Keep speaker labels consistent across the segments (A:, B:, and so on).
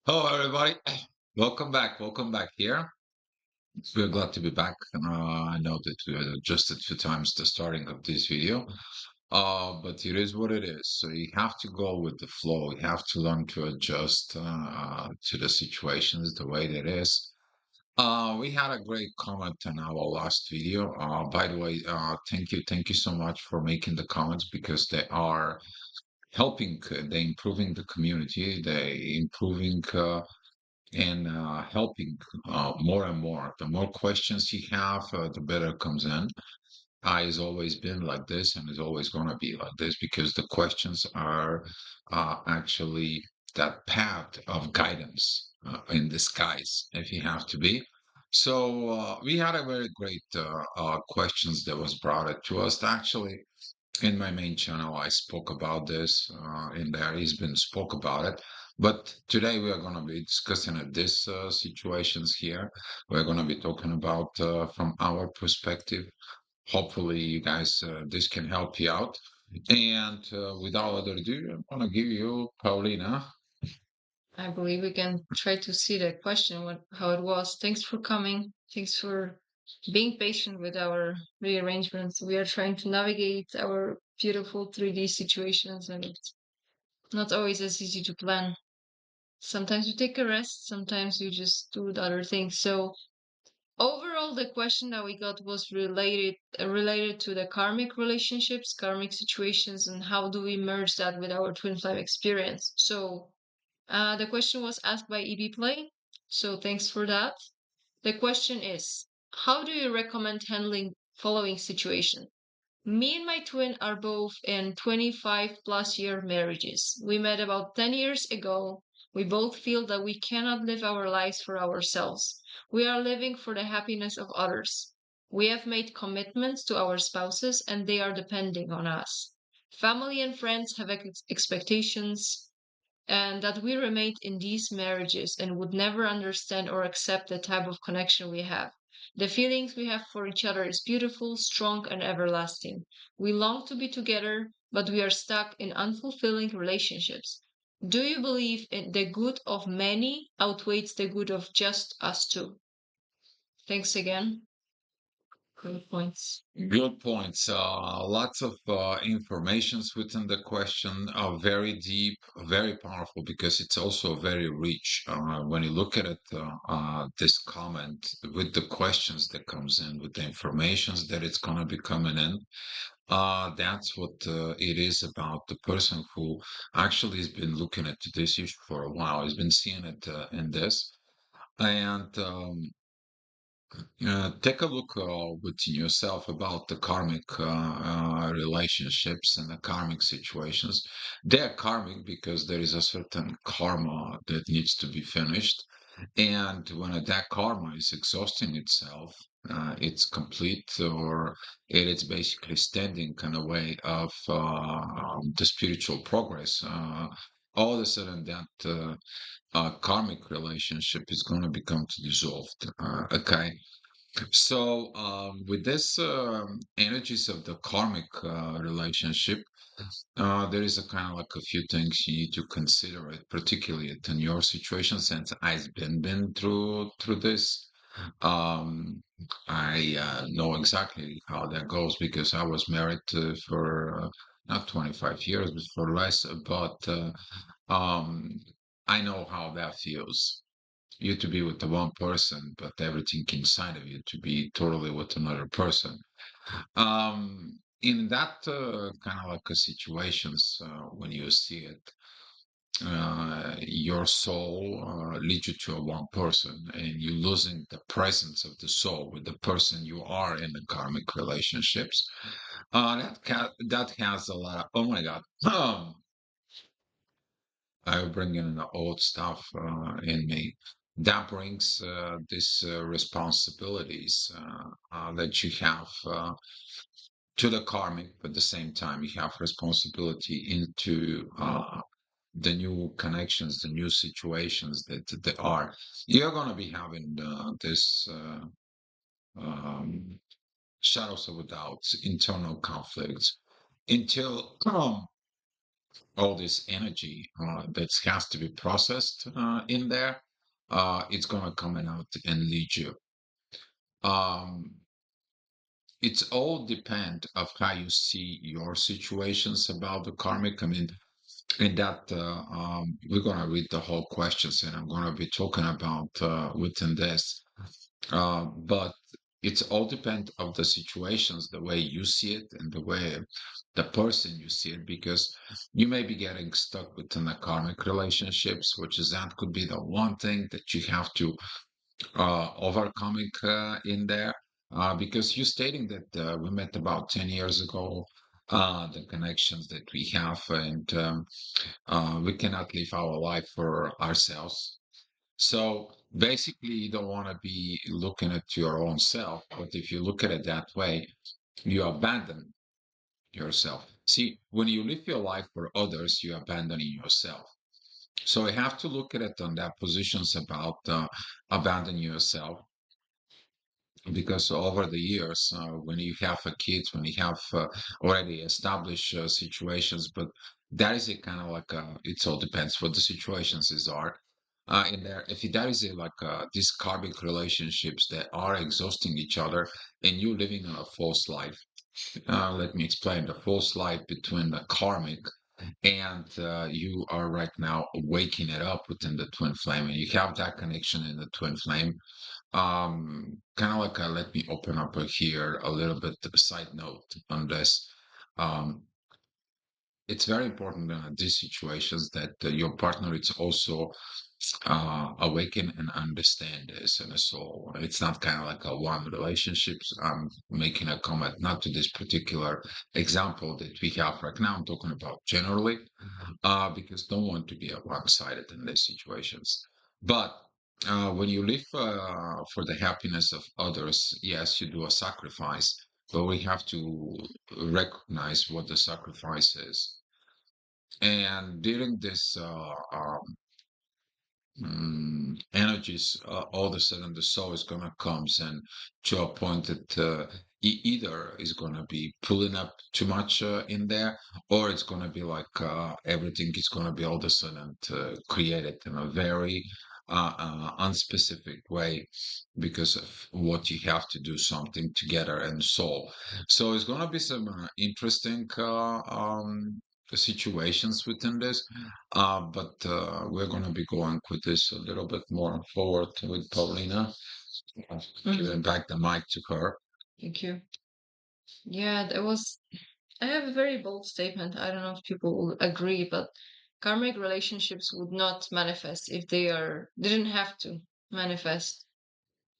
A: Hello, everybody. Welcome back. Welcome back here. We're glad to be back. I know that we adjusted a few times the starting of this video, but it is what it is. So you have to go with the flow. You have to learn to adjust to the situations the way that is. We had a great comment on our last video. By the way, thank you so much for making the comments because they are helping. They improving the community. They improving. And helping more and more. The more questions you have, the better it comes in. It's always been like this, and it's always going to be like this because the questions are actually that path of guidance in disguise, if you have to be. So we had a very great questions that was brought it to us. Actually, in my main channel, I spoke about this, in there he's been spoke about it. But today we are going to be discussing this situations here. We're going to be talking about from our perspective. Hopefully, you guys, this can help you out. And without other ado, I'm going to give you Paulina.
B: I believe we can try to see the question, how it was. Thanks for coming. Thanks for being patient with our rearrangements. We are trying to navigate our beautiful 3D situations, and it's not always as easy to plan. Sometimes you take a rest, sometimes you just do the other things. So overall, the question that we got was related to the karmic relationships, karmic situations, and how do we merge that with our twin flame experience. So the question was asked by EB Play, so thanks for that. The question is, how do you recommend handling following situation? Me and my twin are both in 25 plus year marriages. We met about 10 years ago. We both feel that we cannot live our lives for ourselves. We are living for the happiness of others. We have made commitments to our spouses and they are depending on us. Family and friends have expectations and that we remained in these marriages and would never understand or accept the type of connection we have. The feelings we have for each other is beautiful, strong, and everlasting. We long to be together, but we are stuck in unfulfilling relationships. Do you believe in the good of many outweighs the good of just us two? Thanks again. Good points.
A: Good points. Lots of informations within the question are very deep, very powerful because it's also very rich. When you look at it, this comment with the questions that comes in, with the informations that it's going to be coming in, that's what it is about. The person who actually has been looking at this issue for a while, has been seeing it in this. And take a look within yourself about the karmic relationships and the karmic situations. They're karmic because there is a certain karma that needs to be finished. And when that karma is exhausting itself, it's complete or it's basically standing kind of way of the spiritual progress. All of a sudden, that karmic relationship is going to become dissolved. Okay, so, with this energies of the karmic relationship, there is a kind of like a few things you need to consider it, particularly in your situation, since I've been through this. Um, I know exactly how that goes because I was married for not 25 years, but for less. But um, I know how that feels you to be with the one person, but everything inside of you to be totally with another person. In that kind of like a situations, when you see it, your soul leads you to a one person, and you losing the presence of the soul with the person you are in the karmic relationships. That has a lot of, oh my God. I bring in the old stuff in me. That brings these responsibilities that you have to the karmic, but at the same time, you have responsibility into the new connections, the new situations that there are. You're going to be having this um, shadows of doubts, internal conflicts until all this energy that has to be processed in there, it's going to come out and lead you. Um, it's all depend of how you see your situations about the karmic. I mean, in that we're going to read the whole questions, and I'm going to be talking about within this. But it's all depend of the situations, the way you see it, and the way the person you see it, because you may be getting stuck within the karmic relationships, which is that could be the one thing that you have to overcoming in there, because you're stating that we met about 10 years ago, the connections that we have, and we cannot live our life for ourselves. So basically, you don't want to be looking at your own self, but if you look at it that way, you abandon yourself. See, when you live your life for others, you're abandoning yourself. So you have to look at it on that positions about abandoning yourself, because over the years, when you have a kid, when you have already established situations, but that is a kind of like it all depends what the situations is are in there. If that is a like these karmic relationships that are exhausting each other, and you living in a false life. Let me explain the false life between the karmic and you are right now waking it up within the twin flame, and you have that connection in the twin flame. Kind of like let me open up here a little bit of a side note on this. Um, it's very important in these situations that your partner is also awaken and understand this in a soul. It's not kind of like a one relationships. I'm making a comment not to this particular example that we have right now. I'm talking about generally, because don't want to be a one-sided in these situations. But when you live for the happiness of others, yes, you do a sacrifice, but we have to recognize what the sacrifice is. And during this energies, all of a sudden the soul is gonna comes and to a point that either is gonna be pulling up too much in there, or it's gonna be like everything is gonna be all of a sudden created in a very unspecific way because of what you have to do something together and soul. So it's gonna be some interesting situations within this, but we're going to be going with this a little bit more forward with Paulina. Giving
B: Mhm.
A: back the mic to her.
B: Thank you. Yeah, that was. I have a very bold statement. I don't know if people will agree, but karmic relationships would not manifest if they didn't have to manifest.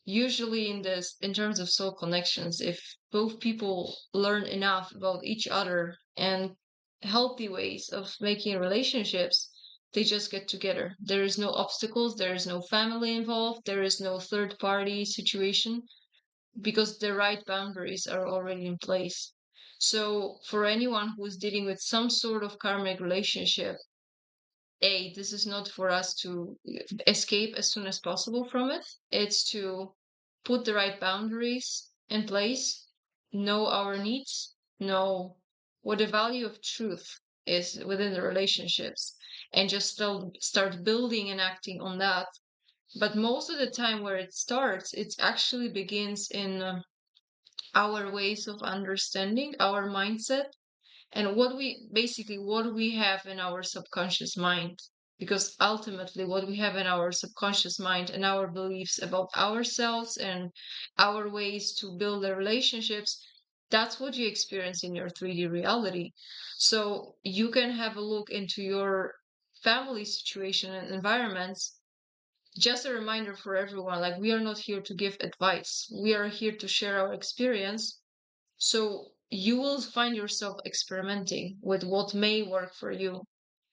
B: Usually in terms of soul connections, if both people learn enough about each other and healthy ways of making relationships, they just get together. There is no obstacles, there is no family involved, there is no third party situation because the right boundaries are already in place. So for anyone who is dealing with some sort of karmic relationship, this is not for us to escape as soon as possible from it. It's to put the right boundaries in place, know our needs, know what the value of truth is within the relationships, and just start building and acting on that. But most of the time, where it starts, it actually begins in our ways of understanding, our mindset, and what we have in our subconscious mind, because ultimately what we have in our subconscious mind and our beliefs about ourselves and our ways to build the relationships, that's what you experience in your 3D reality. So you can have a look into your family situation and environments. Just a reminder for everyone, like, we are not here to give advice, we are here to share our experience. So you will find yourself experimenting with what may work for you.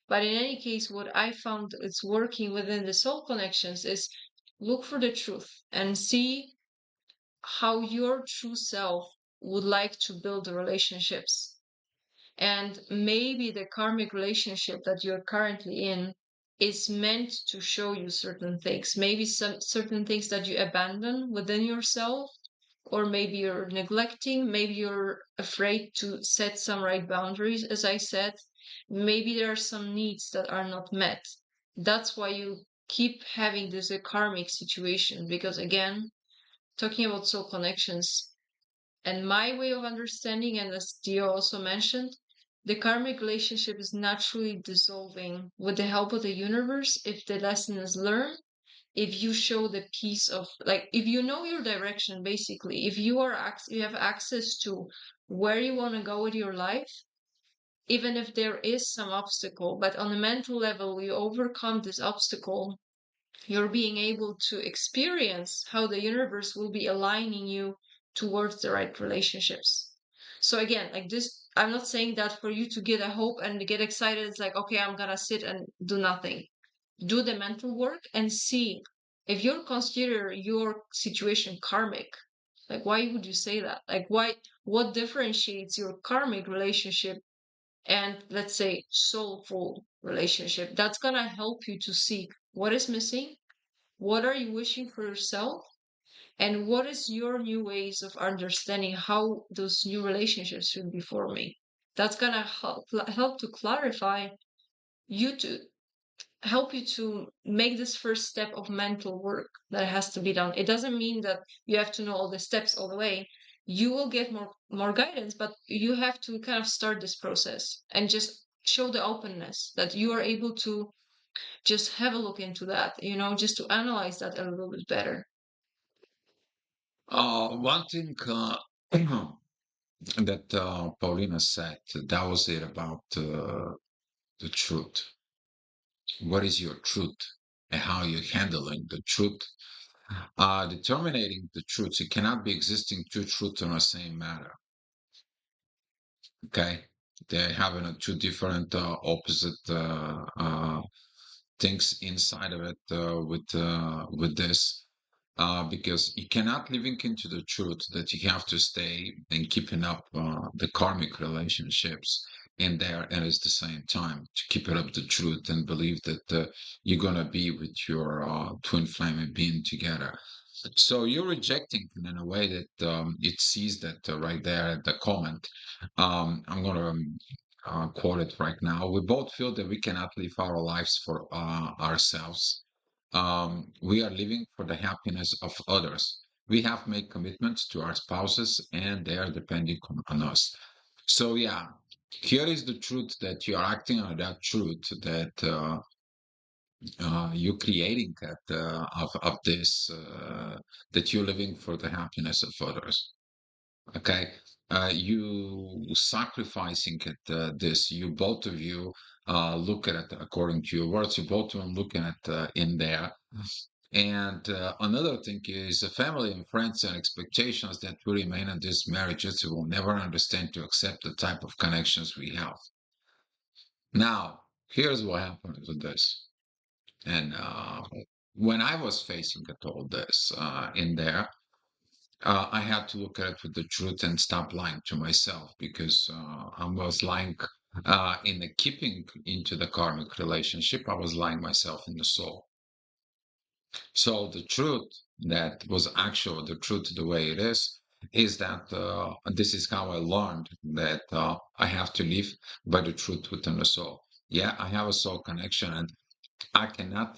B: But in any case, what I found is working within the soul connections is look for the truth and see how your true self would like to build the relationships. And maybe the karmic relationship that you're currently in is meant to show you certain things, maybe some certain things that you abandon within yourself, or maybe you're neglecting, maybe you're afraid to set some right boundaries, as I said. Maybe there are some needs that are not met. That's why you keep having this karmic situation. Because again, talking about soul connections, and my way of understanding, and as Dio also mentioned, the karmic relationship is naturally dissolving with the help of the universe if the lesson is learned, if you show the piece of, like, if you know your direction, basically, if you have access to where you want to go with your life, even if there is some obstacle, but on a mental level you overcome this obstacle, you're being able to experience how the universe will be aligning you towards the right relationships. So again, like this, I'm not saying that for you to get a hope and get excited. It's like, okay, I'm gonna sit and do nothing. Do the mental work and see if you consider your situation karmic. Like, why would you say that? Like, why? What differentiates your karmic relationship and, let's say, soulful relationship? That's gonna help you to see what is missing, what are you wishing for yourself? And what is your new ways of understanding how those new relationships should be forming? That's gonna help to clarify you, to help you to make this first step of mental work that has to be done. It doesn't mean that you have to know all the steps all the way. You will get more guidance, but you have to kind of start this process and just show the openness that you are able to just have a look into that, just to analyze that a little bit better.
A: One thing that Paulina said, that was it about the truth. What is your truth and how you're handling the truth? Determining the truth. It cannot be existing two truths on the same matter. Okay, they're having two different opposite things inside of it with this. Because you cannot living into the truth that you have to stay and keeping up the karmic relationships in there, and at the same time to keep it up the truth and believe that you're gonna be with your twin flame and being together. So you're rejecting it in a way that it sees that right there at the comment. I'm gonna quote it right now. We both feel that we cannot live our lives for ourselves. We are living for the happiness of others. We have made commitments to our spouses and they are depending on us. So, yeah, here is the truth that you are acting on that truth that you're creating that of this that you're living for the happiness of others. Okay, you sacrificing it. This you both of you look at it according to your words. You both of them looking at in there. And another thing is family and friends and expectations that will remain in these marriages will never understand to accept the type of connections we have. Now, here's what happened with this. And when I was facing it all this in there, I had to look at it with the truth and stop lying to myself because I was lying in the keeping into the karmic relationship. I was lying myself in the soul. So the truth that was actual, the truth the way it is that this is how I learned that I have to live by the truth within the soul. Yeah, I have a soul connection and I cannot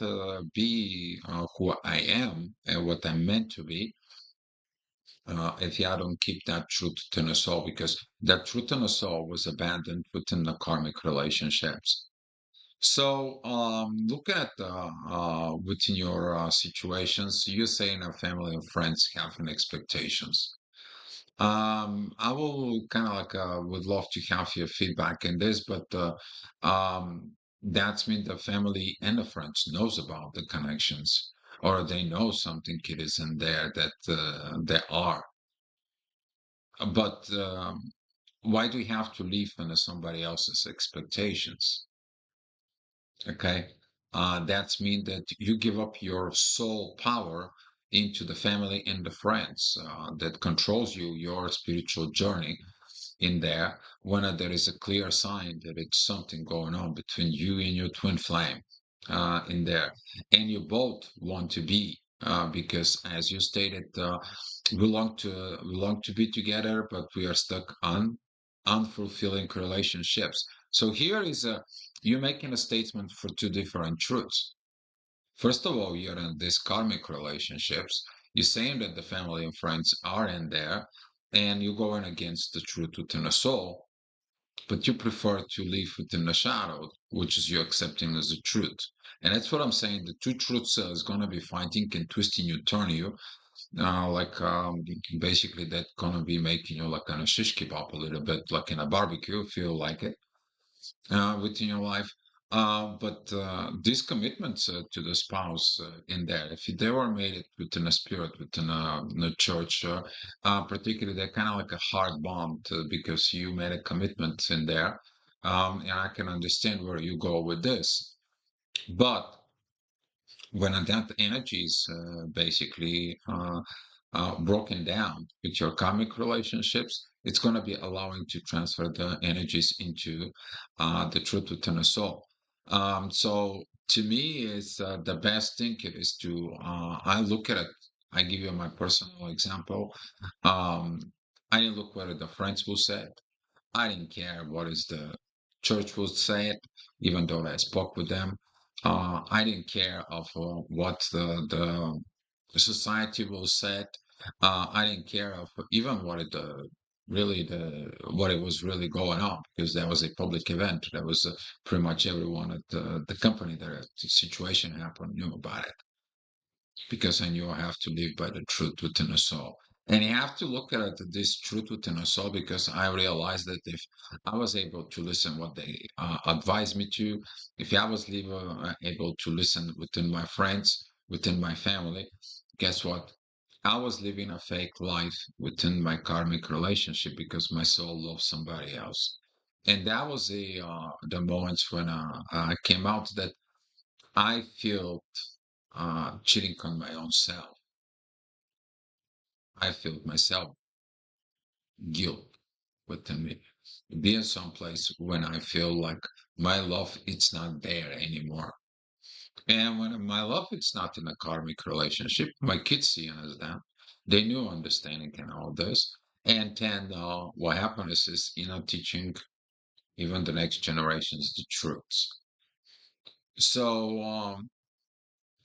A: be who I am and what I'm meant to be if I don't keep that truth within the soul, because that truth in the soul was abandoned within the karmic relationships. So, look at within your situations, you say in a family and friends having expectations. I will kind of like would love to have your feedback in this, but that's mean the family and the friends knows about the connections, or they know something it is in there that there are. But why do we have to live under somebody else's expectations? Okay. That's mean that you give up your soul power into the family and the friends that controls you, your spiritual journey in there, when there is a clear sign that it's something going on between you and your twin flame in there. And you both want to be, because as you stated, we long to be together, but we are stuck on unfulfilling relationships. So here is a you're making a statement for two different truths. First of all, you're in these karmic relationships. You're saying that the family and friends are in there, and you're going against the truth within the soul, but you prefer to live within the shadow, which is you accepting as a truth. And that's what I'm saying. The two truths is going to be fighting and twisting you, turning you. Basically, that's going to be making you like on a shish kebab a little bit, like in a barbecue, if you like it within your life. But these commitments to the spouse in there, if they were made it within a spirit, within the church, particularly, they're kind of like a hard bond because you made a commitment in there. And I can understand where you go with this. But when that energy is basically broken down with your karmic relationships, it's going to be allowing to transfer the energies into the truth within the soul. So to me, is the best thing is to I look at it. I give you my personal example. Um, I didn't look what the friends will say. I didn't care what is the church will say it, even though I spoke with them. I didn't care of what the society will say it. I didn't care of even what what it was really going on because that was a public event. That was pretty much everyone at the company that the situation happened knew about it because I knew I have to live by the truth within us all. And you have to look at this truth within us all because I realized that if I was able to listen what they advised me to, if I was able to listen within my friends, within my family, guess what? I was living a fake life within my karmic relationship because my soul loves somebody else. And that was the moments when I came out that I feel cheating on my own self. I feel myself guilt within me. Be in some place when I feel like my love it's not there anymore. And when my love it's not in a karmic relationship, my kids see it as that. They knew understanding and all this. And then what happens is, teaching even the next generations the truths. So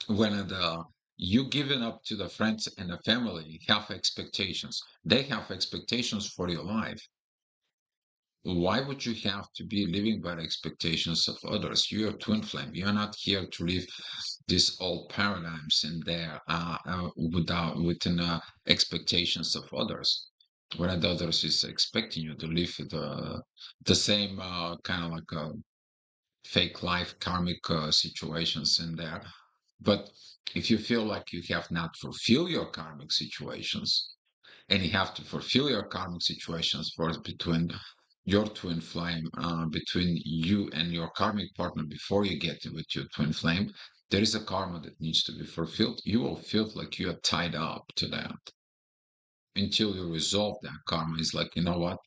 A: when you giving up to the friends and the family have expectations, they have expectations for your life. Why would you have to be living by the expectations of others? You're a twin flame. You're not here to live these old paradigms in there within expectations of others. When the others is expecting you to live the same kind of like fake life karmic situations in there. But if you feel like you have not fulfilled your karmic situations, and you have to fulfill your karmic situations first between your twin flame, between you and your karmic partner before you get with your twin flame, there is a karma that needs to be fulfilled. You will feel like you are tied up to that until you resolve that karma. It's like, you know what?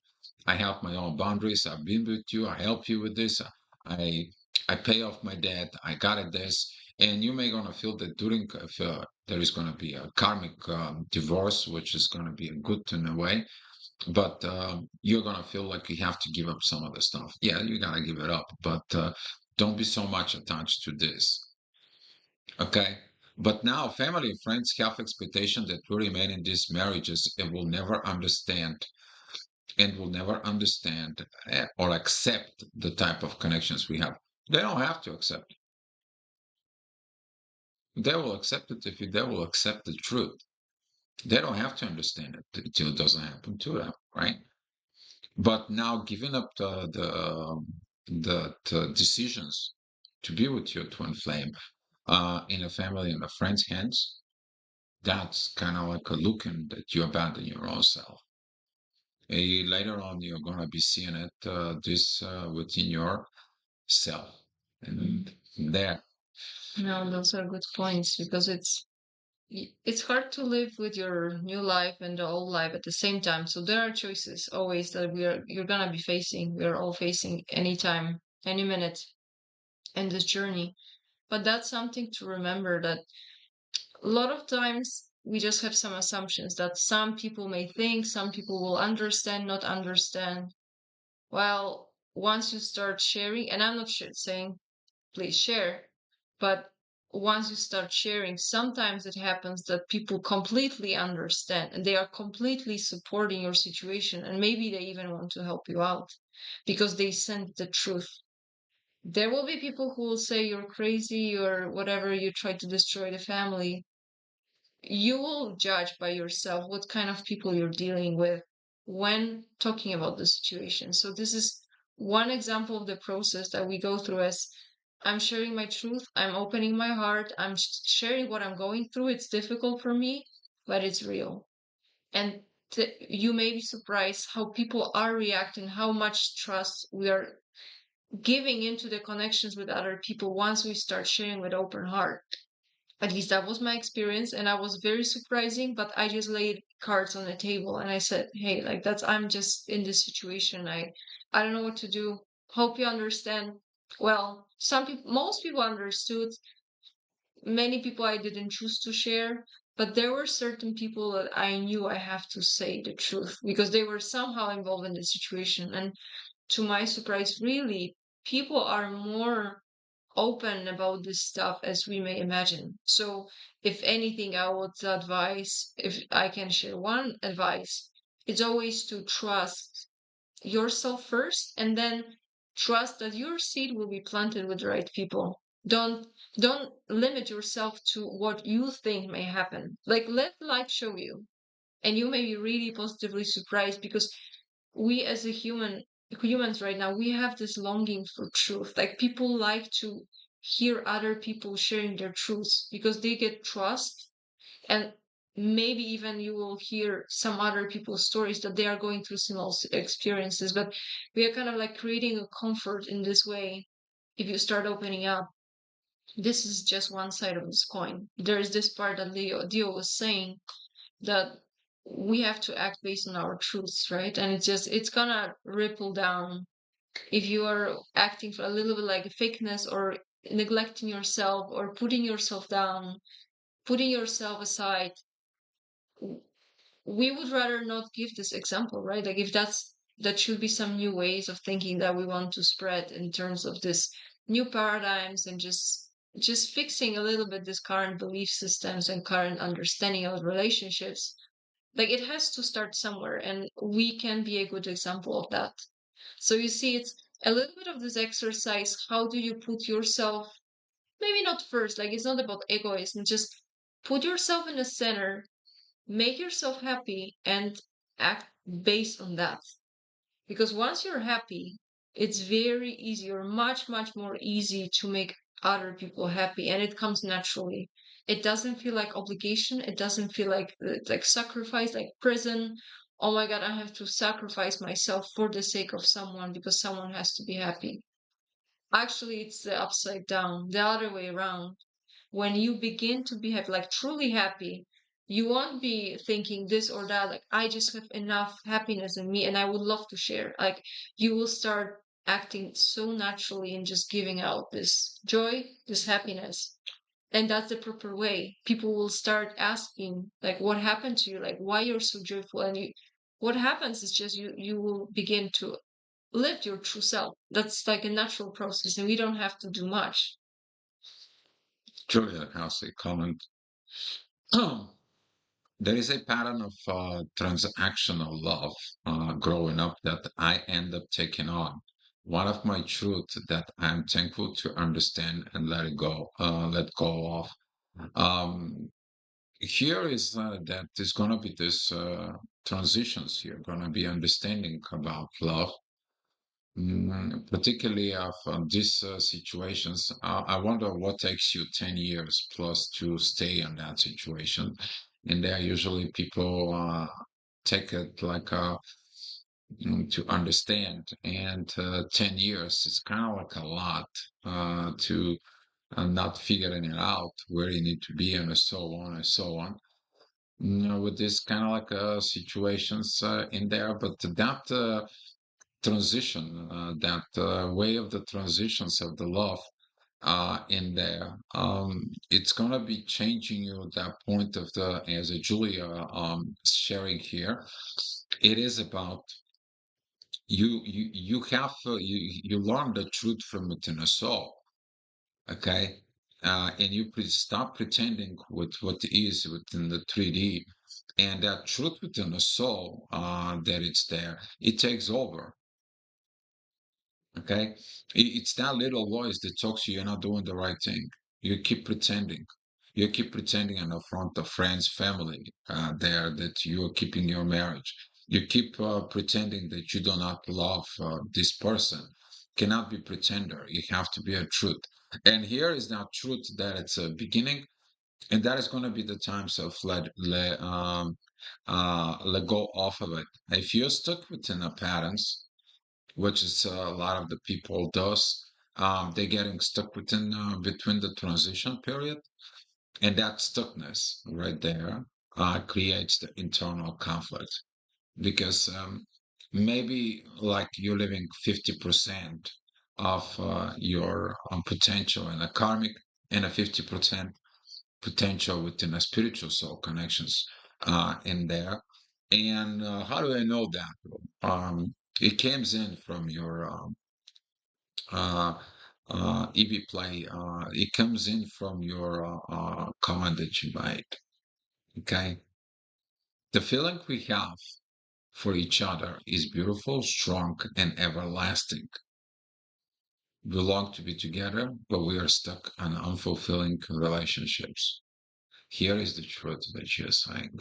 A: I have my own boundaries. I've been with you. I help you with this. I I pay off my debt. I got it this. And you may gonna feel that during if there is gonna be a karmic divorce, which is gonna be a good in a way, but you're gonna feel like you have to give up some of the stuff. Yeah, you gotta give it up, but don't be so much attached to this. Okay. But now family and friends have expectation that we remain in these marriages and will never understand or accept the type of connections we have. They don't have to accept. They will accept it if they will accept the truth. They don't have to understand it until it doesn't happen to them, right? But now giving up the decisions to be with your twin flame in a family and a friend's hands, that's kind of like a looking that you abandon your own self. Later on, you're gonna be seeing it this within your self, and there.
B: No, those are good points because it's hard to live with your new life and the old life at the same time. So there are choices always that you're gonna be facing. We're all facing anytime, any minute in this journey. But that's something to remember that a lot of times we just have some assumptions that some people may think, some people will understand, not understand. Well, once you start sharing, and I'm not saying please share, but once you start sharing, sometimes it happens that people completely understand and they are completely supporting your situation, and maybe they even want to help you out because they sense the truth. There will be people who will say you're crazy or whatever, you try to destroy the family. You will judge by yourself what kind of people you're dealing with when talking about the situation. So this is one example of the process that we go through as I'm sharing my truth, I'm opening my heart, I'm sharing what I'm going through. It's difficult for me, but it's real. And you may be surprised how people are reacting, how much trust we are giving into the connections with other people once we start sharing with open heart. At least that was my experience, and I was very surprising, but I just laid cards on the table and I said, hey, like that's I'm just in this situation. I don't know what to do. Hope you understand. Well, some people, most people understood. Many people I didn't choose to share, but there were certain people that I knew I have to say the truth because they were somehow involved in the situation. And to my surprise, really, people are more open about this stuff as we may imagine. So, if anything, I would advise, if I can share one advice, it's always to trust yourself first and then trust that your seed will be planted with the right people. Don't limit yourself to what you think may happen. Like let life show you. And you may be really positively surprised because we as a humans right now, we have this longing for truth. Like people like to hear other people sharing their truths because they get trust, and maybe even you will hear some other people's stories that they are going through similar experiences, but we are kind of like creating a comfort in this way. If you start opening up, this is just one side of this coin. There is this part that Dio was saying, that we have to act based on our truths, right? And it's gonna ripple down. If you are acting for a little bit like a fakeness or neglecting yourself or putting yourself down, putting yourself aside, we would rather not give this example, right? Like if that should be some new ways of thinking that we want to spread in terms of this new paradigms and just fixing a little bit this current belief systems and current understanding of relationships. Like it has to start somewhere, and we can be a good example of that. So you see, it's a little bit of this exercise. How do you put yourself, maybe not first, like it's not about egoism, just put yourself in the center, make yourself happy, and act based on that. Because once you're happy, it's very easy or much, much more easy to make other people happy, and it comes naturally. It doesn't feel like obligation. It doesn't feel like sacrifice, like prison. Oh my God, I have to sacrifice myself for the sake of someone because someone has to be happy. Actually, it's the upside down, the other way around. When you begin to be happy, like truly happy, you won't be thinking this or that, like I just have enough happiness in me and I would love to share. Like you will start acting so naturally and just giving out this joy, this happiness. And that's the proper way. People will start asking, like, what happened to you? Like, why you're so joyful? And what happens is just you will begin to live your true self. That's like a natural process, and we don't have to do much.
A: Julia has a comment. There is a pattern of transactional love growing up that I end up taking on. One of my truths that I'm thankful to understand and let go of. Here is that there's going to be this transitions here, going to be understanding about love, particularly of these situations. I wonder what takes you 10 years plus to stay in that situation. And there usually people take it like to understand. And 10 years is kind of like a lot to not figuring it out where you need to be and so on and so on. With this kind of like situations in there, but that transition, that way of the transitions of the love in there. It's gonna be changing you at that point of the, as a Julia sharing here. It is about You have you learn the truth from within a soul, okay? And you stop pretending with what is within the 3D, and that truth within the soul that it's there, it takes over. Okay. It's that little voice that talks to you, you're not doing the right thing. You keep pretending. You keep pretending in the front of friends, family, there that you are keeping your marriage. You keep pretending that you do not love this person. Cannot be pretender. You have to be a truth. And here is that truth that it's a beginning, and that is going to be the times of let go off of it. If you're stuck within the patterns, which is a lot of the people does. They're getting stuck within between the transition period, and that stuckness right there creates the internal conflict because maybe like you're living 50% of your potential in a karmic and a 50% potential within a spiritual soul connections in there. And how do I know that? It comes in from your uh, EV play. It comes in from your comment that you made. Okay, the feeling we have for each other is beautiful, strong, and everlasting. We long to be together, but we are stuck on unfulfilling relationships. Here is the truth that you're saying.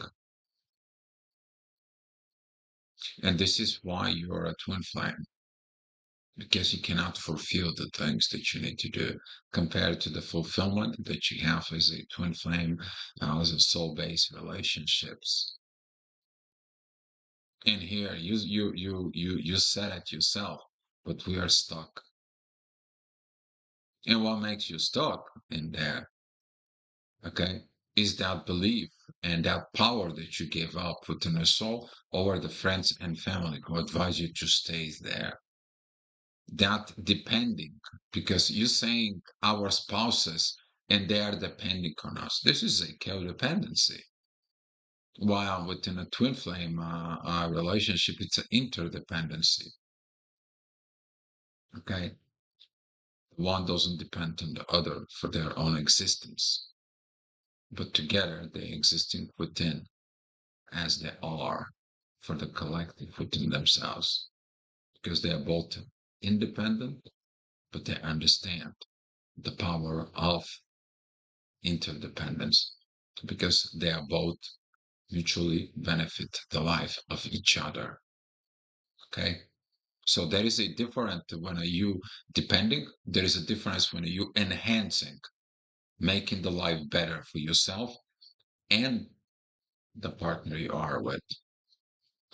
A: And this is why you're a twin flame, because you cannot fulfill the things that you need to do compared to the fulfillment that you have as a twin flame, as a soul-based relationships. And here you said it yourself, but we are stuck. And what makes you stuck in there, okay, is that belief and that power that you gave up within the soul over the friends and family who advise you to stay there. That depending, because you're saying our spouses and they are depending on us. This is a codependency. While within a twin flame relationship, it's an interdependency. Okay, one doesn't depend on the other for their own existence, but together they existing within as they are for the collective within themselves, because they are both independent, but they understand the power of interdependence because they are both mutually benefit the life of each other. Okay. So there is a difference when you depending, there is a difference when you enhancing, making the life better for yourself and the partner you are with,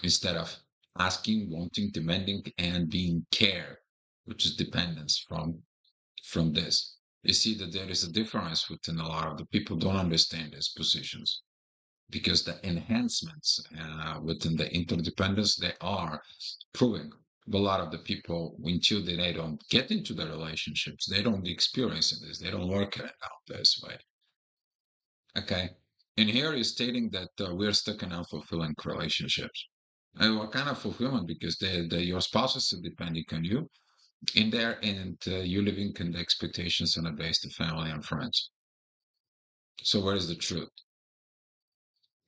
A: instead of asking, wanting, demanding, and being care, which is dependence from this. You see that there is a difference within a lot of the people don't understand these positions because the enhancements within the interdependence they are proving. But a lot of the people, until they don't get into the relationships, they don't experience this. They don't work it out this way. Okay. And here is stating that we're stuck in unfulfilling relationships. And what kind of fulfillment? Because your spouses are depending on you in there, and you're living in the expectations on a base of family and friends. So where is the truth?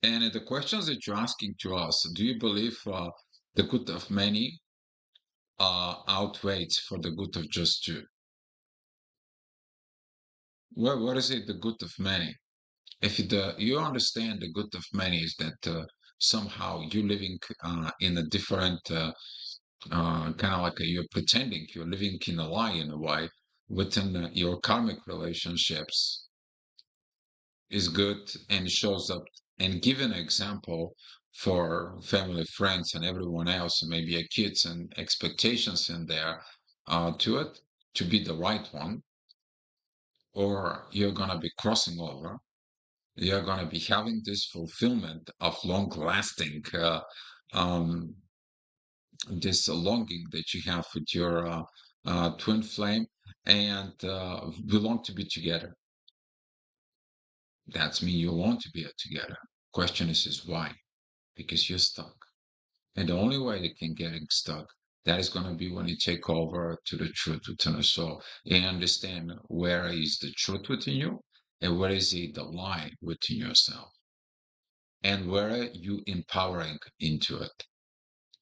A: And the questions that you're asking to us, do you believe the good of many outweighs for the good of just two? What is it, the good of many? If you understand the good of many is that somehow you're living in a different kind of like you're pretending you're living in a lie in a way within your karmic relationships is good and shows up and give an example for family, friends, and everyone else, and maybe your kids and expectations in there to it to be the right one, or you're going to be crossing over. You're going to be having this fulfillment of long lasting, um, this longing that you have with your twin flame and belong to be together. That's mean you want to be together. Question is why? Because you're stuck. And the only way they can get stuck That is going to be when you take over to the truth within the soul. You understand where is the truth within you and where is it the lie within yourself and where are you empowering into it.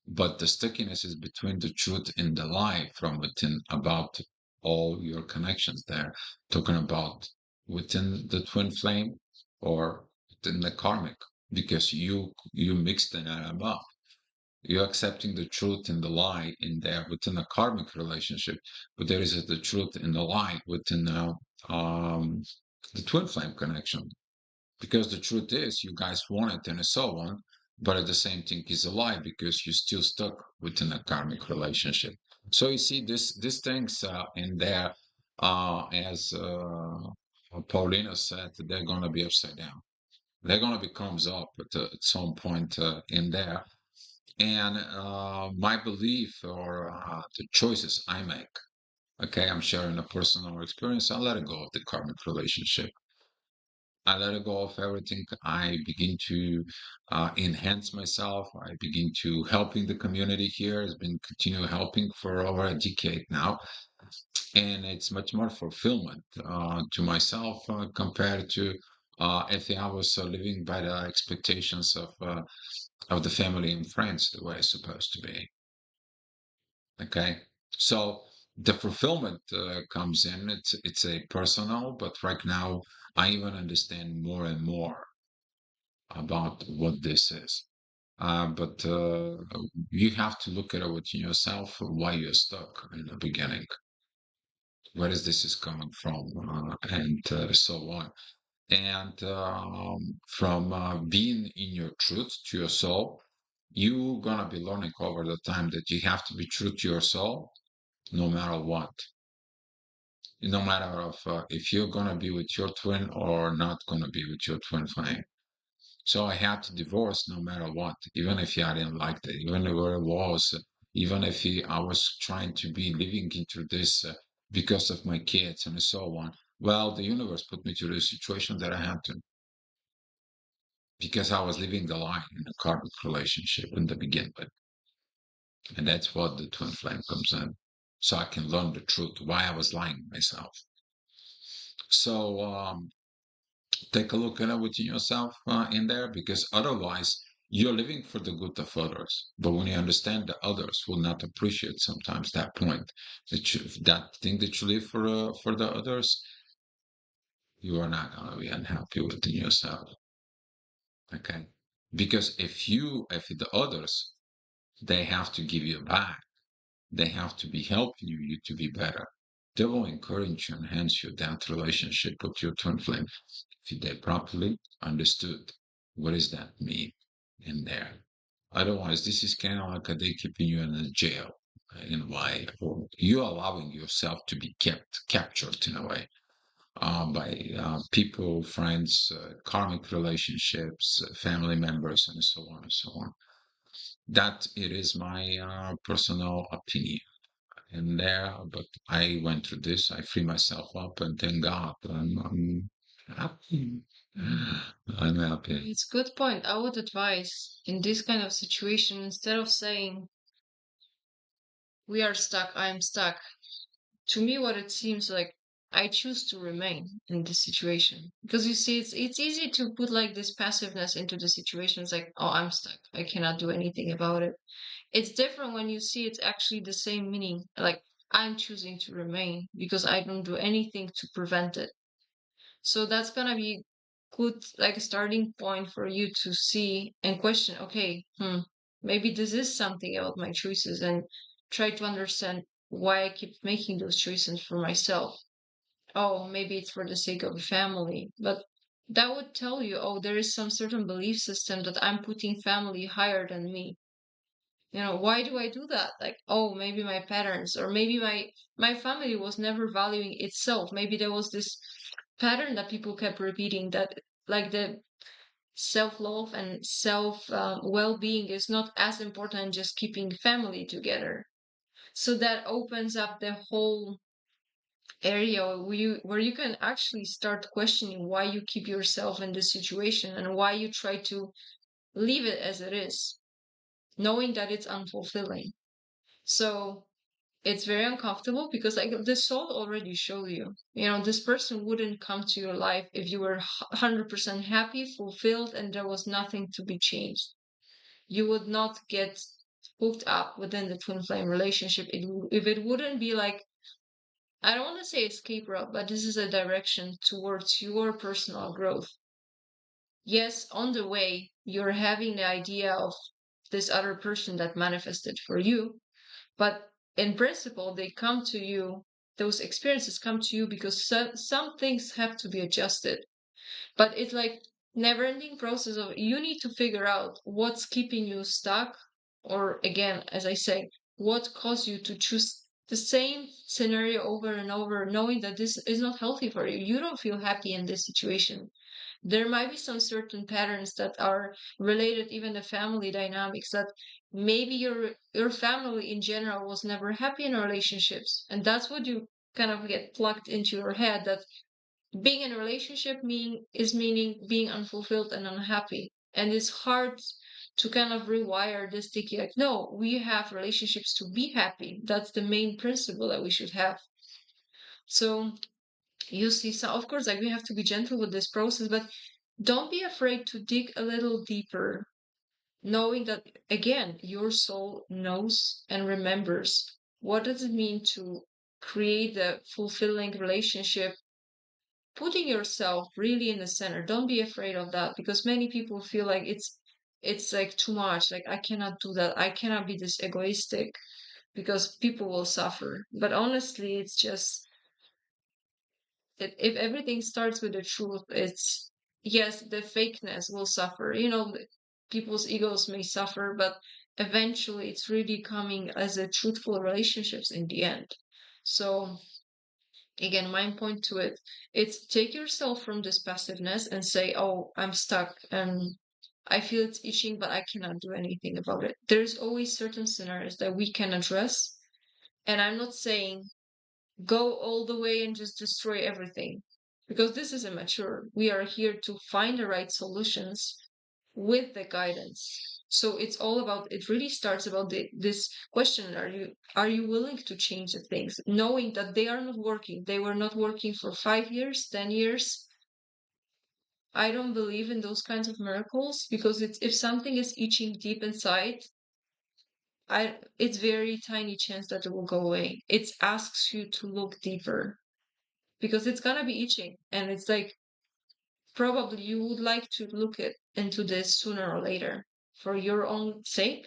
A: But the stickiness is between the truth and the lie from within about all your connections there, talking about within the twin flame or within the karmic, because you mix them up. You're accepting the truth and the lie in there within a karmic relationship, but there is the truth and the lie within the twin flame connection. Because the truth is, you guys want it and so on, but at the same thing is a lie because you're still stuck within a karmic relationship. So you see, these things in there, as Paulina said, they're going to be upside down. They're going to be comes up at some point in there and my belief or the choices I make. Okay, I'm sharing a personal experience. I let it go of the karmic relationship. I let go of everything. I begin to enhance myself. I begin to helping the community here. Has been continue helping for over a decade now, and it's much more fulfillment to myself compared to if I was living by the expectations of the family and friends the way it's supposed to be. Okay, so the fulfillment comes in. It's a personal, but right now I even understand more and more about what this is. But you have to look at it within yourself why you're stuck in the beginning. Where is this is coming from, and so on. And from being in your truth to your soul, you're gonna be learning over the time that you have to be true to your soul, no matter what. No matter of if you're gonna be with your twin or not gonna be with your twin flame. So I had to divorce no matter what, even if I didn't like it, even if it was, even if I was trying to be living into this because of my kids and so on. Well, the universe put me to the situation that I had to because I was living the lie in a karmic relationship in the beginning. And that's what the twin flame comes in. So I can learn the truth, why I was lying to myself. So take a look at it within yourself in there because otherwise you're living for the good of others. But when you understand that others will not appreciate sometimes that point, that thing that you live for the others, you are not going to be unhappy within yourself. Okay. Because if the others, they have to give you back, they have to be helping you to be better. They will encourage you, enhance your that relationship with your twin flame if they properly understood what does that mean in there. Otherwise, this is kind of like they keeping you in a jail in a way, or you're allowing yourself to be captured in a way by people, friends, karmic relationships, family members, and so on and so on. That it is my personal opinion in there, but I went through this. I free myself up, and thank God, I'm happy. I'm happy.
B: It's a good point. I would advise in this kind of situation, instead of saying, we are stuck, I'm stuck, to me, what it seems like, I choose to remain in this situation. Because you see, it's easy to put like this passiveness into the situation. It's like, oh, I'm stuck. I cannot do anything about it. It's different when you see it's actually the same meaning. Like, I'm choosing to remain because I don't do anything to prevent it. So that's gonna be good, like a starting point for you to see and question, okay, maybe this is something about my choices and try to understand why I keep making those choices for myself. Oh, maybe it's for the sake of the family. But that would tell you, oh, there is some certain belief system that I'm putting family higher than me. Why do I do that? Like, oh, maybe my patterns, or maybe my family was never valuing itself. Maybe there was this pattern that people kept repeating, that like the self-love and self well-being is not as important just keeping family together. So that opens up the whole area where you can actually start questioning why you keep yourself in this situation and why you try to leave it as it is, knowing that it's unfulfilling. So it's very uncomfortable because like the soul already showed you, this person wouldn't come to your life if you were 100% happy, fulfilled, and there was nothing to be changed. You would not get hooked up within the twin flame relationship if it wouldn't be like, I don't want to say escape route, but this is a direction towards your personal growth. Yes, on the way, you're having the idea of this other person that manifested for you, but in principle, they come to you, those experiences come to you because some things have to be adjusted. But it's like never ending process of you need to figure out what's keeping you stuck, or again, as I say, what caused you to choose the same scenario over and over, knowing that this is not healthy for you. You don't feel happy in this situation. There might be some certain patterns that are related even to family dynamics, that maybe your family in general was never happy in relationships, and that's what you kind of get plugged into your head, that being in a relationship meaning being unfulfilled and unhappy. And it's hard to kind of rewire this thinking like, no, we have relationships to be happy. That's the main principle that we should have. So you see, so of course, like we have to be gentle with this process, but don't be afraid to dig a little deeper, knowing that again, your soul knows and remembers what does it mean to create a fulfilling relationship, putting yourself really in the center. Don't be afraid of that, because many people feel like it's like too much, like I cannot do that, I cannot be this egoistic because people will suffer. But honestly, it's just, if everything starts with the truth, it's, yes, the fakeness will suffer. People's egos may suffer, but eventually it's really coming as a truthful relationships in the end. So again, my point to it, it's take yourself from this passiveness and say, oh, I'm stuck and I feel it's itching, but I cannot do anything about it. There's always certain scenarios that we can address. And I'm not saying go all the way and just destroy everything, because this is immature. We are here to find the right solutions with the guidance. So it's all about, it really starts about this question: are you willing to change the things, knowing that they are not working, they were not working for 5 years, 10 years. I don't believe in those kinds of miracles, because it's, if something is itching deep inside, it's very tiny chance that it will go away. It asks you to look deeper, because it's gonna be itching, and it's like probably you would like to look into this sooner or later, for your own sake,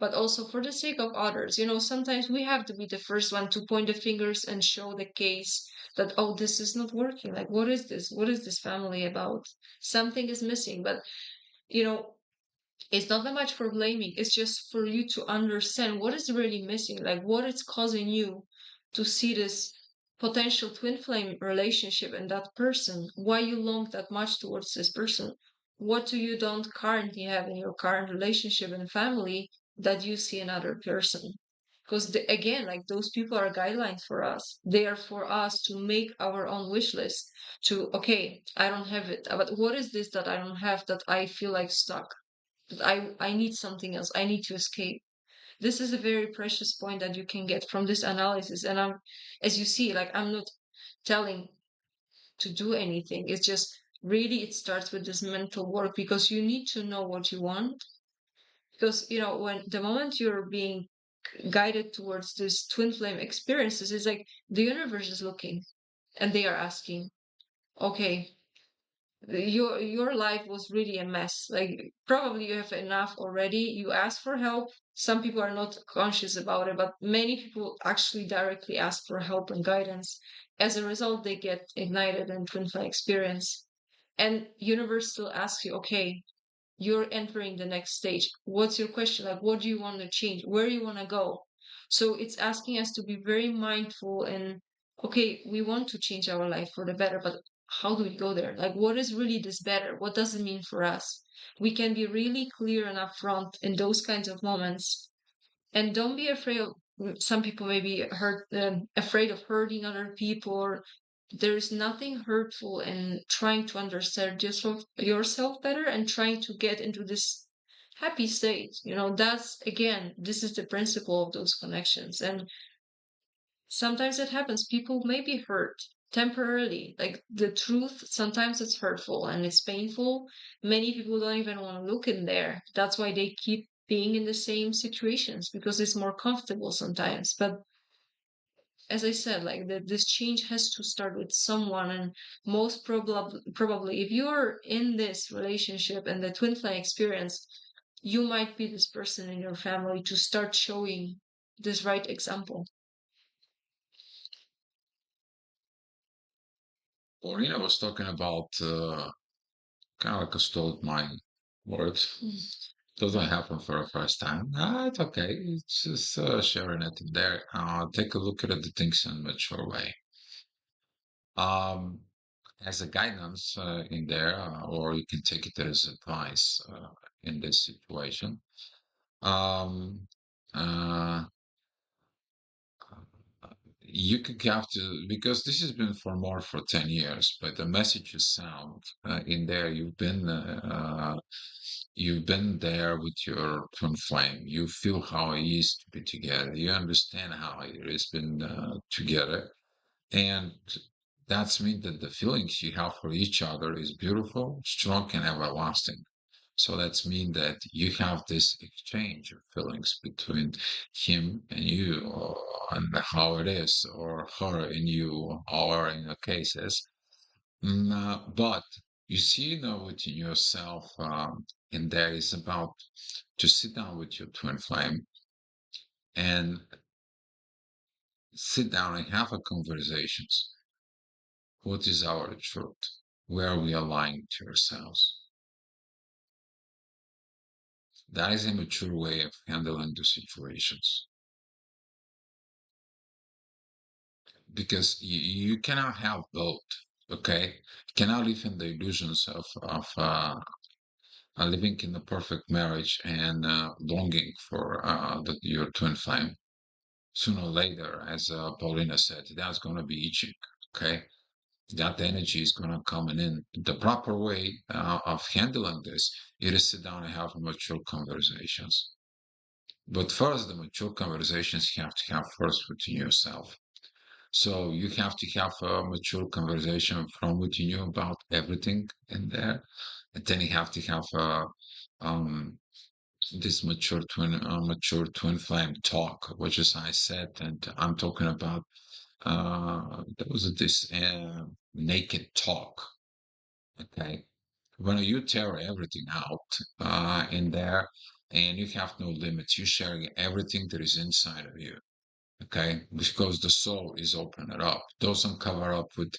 B: but also for the sake of others. Sometimes we have to be the first one to point the fingers and show the case that, oh, this is not working. Like, what is this? What is this family about? Something is missing. But, you know, it's not that much for blaming. It's just for you to understand what is really missing, like what is causing you to see this potential twin flame relationship in that person, why you long that much towards this person. What do you don't currently have in your current relationship and family that you see another person? Because again, like those people are guidelines for us. They are for us to make our own wish list to, okay, I don't have it, but what is this that I don't have that I feel like stuck? I need something else. I need to escape. This is a very precious point that you can get from this analysis. And as you see, like I'm not telling to do anything. It's just really it starts with this mental work, because you need to know what you want. Because when the moment you're being guided towards this twin flame experiences, it's like the universe is looking and they are asking, okay, your life was really a mess. Like probably you have enough already. You ask for help. Some people are not conscious about it, but many people actually directly ask for help and guidance. As a result, they get ignited in twin flame experience. And universe still asks you, okay, you're entering the next stage. What's your question? Like, what do you want to change? Where do you want to go? So it's asking us to be very mindful and, okay, we want to change our life for the better, but how do we go there? Like, what is really this better? What does it mean for us? We can be really clear and upfront in those kinds of moments. And don't be afraid of, some people may be afraid of hurting other people. Or there's nothing hurtful in trying to understand yourself better and trying to get into this happy state. That's again, this is the principle of those connections. And sometimes it happens. People may be hurt temporarily. Like the truth, sometimes it's hurtful and it's painful. Many people don't even want to look in there. That's why they keep being in the same situations because it's more comfortable sometimes. But as I said, like this change has to start with someone, and most probably, if you're in this relationship and the twin flame experience, you might be this person in your family to start showing this right example.
A: Paulina was talking about kind of like a stole my words. Doesn't happen for the first time. Ah, it's okay. It's just sharing it in there. Take a look at the things in a mature way. Um, as a guidance in there, or you can take it as advice in this situation. Um, uh, you could have to, because this has been for more for 10 years, but the message is sound in there. You've been there with your twin flame. You feel how it is to be together. You understand how it has been together. And that's mean that the feelings you have for each other is beautiful, strong, and everlasting. So that's mean that you have this exchange of feelings between him and you, and how it is, or her and you, or in the cases. But you see now within yourself, and there is about to sit down with your twin flame and sit down and have a conversations. What is our truth? Where are we lying to ourselves? That is a mature way of handling the situations because you cannot have both. Okay, you cannot live in the illusions of living in the perfect marriage and longing for your twin flame. Sooner or later, as Paulina said, that's going to be itching. Okay, that energy is going to come in. The proper way of handling this, it is sit down and have mature conversations. But first, the mature conversations you have to have first within yourself. So you have to have a mature conversation from within you about everything in there, and then you have to have um, this mature twin flame talk, which is I said, and I'm talking about there was this naked talk. Okay, when you tear everything out in there, and you have no limits, you're sharing everything that is inside of you. Okay, because the soul is opening it up, doesn't cover up with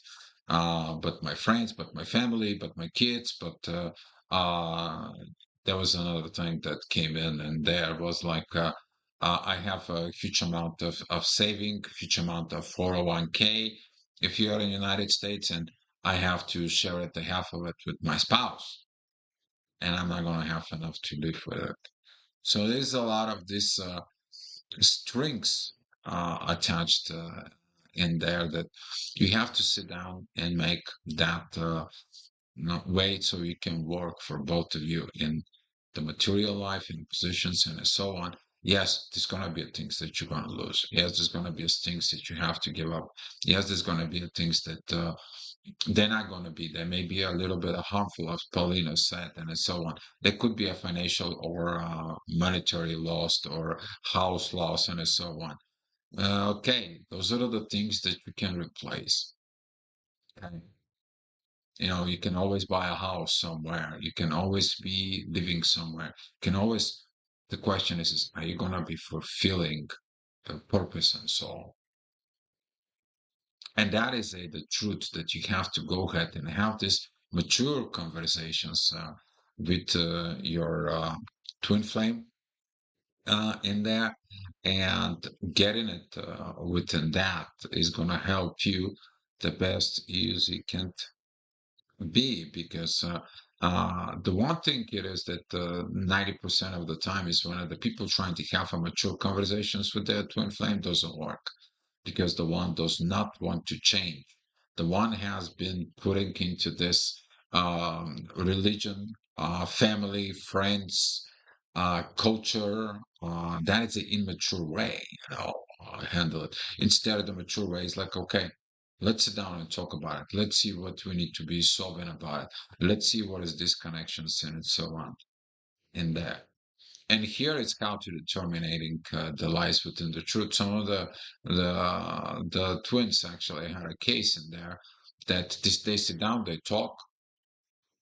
A: but my friends, but my family, but my kids, but uh there was another thing that came in, and there was like I have a huge amount of saving, huge amount of 401k if you're in the United States, and I have to share it, the half of it with my spouse, and I'm not going to have enough to live with it. So there's a lot of this strings attached in there that you have to sit down and make that way so you can work for both of you in the material life, in positions, and so on. Yes, there's going to be things that you're going to lose. Yes, there's going to be things that you have to give up. Yes, there's going to be things that they're not going to be. There may be a little bit of harmful, as Paulina said, and so on. There could be a financial or monetary loss or house loss and so on. Okay, those are the things that you can replace. Okay. You can always buy a house somewhere. You can always be living somewhere. You can always, the question is are you going to be fulfilling the purpose and so? And that is the truth that you have to go ahead and have this mature conversations with your twin flame in there, and getting it within that is going to help you the best as you can be, because the one thing it is that 90% of the time is when the people trying to have a mature conversations with their twin flame doesn't work, because the one does not want to change. The one has been putting into this religion, family, friends, culture. That is the immature way, handle it. Instead, the mature way is like, okay, let's sit down and talk about it. Let's see what we need to be solving about it. Let's see what is disconnections and so on in there. And here it's how to determining the lies within the truth. Some of the twins actually had a case in there that they sit down, they talk,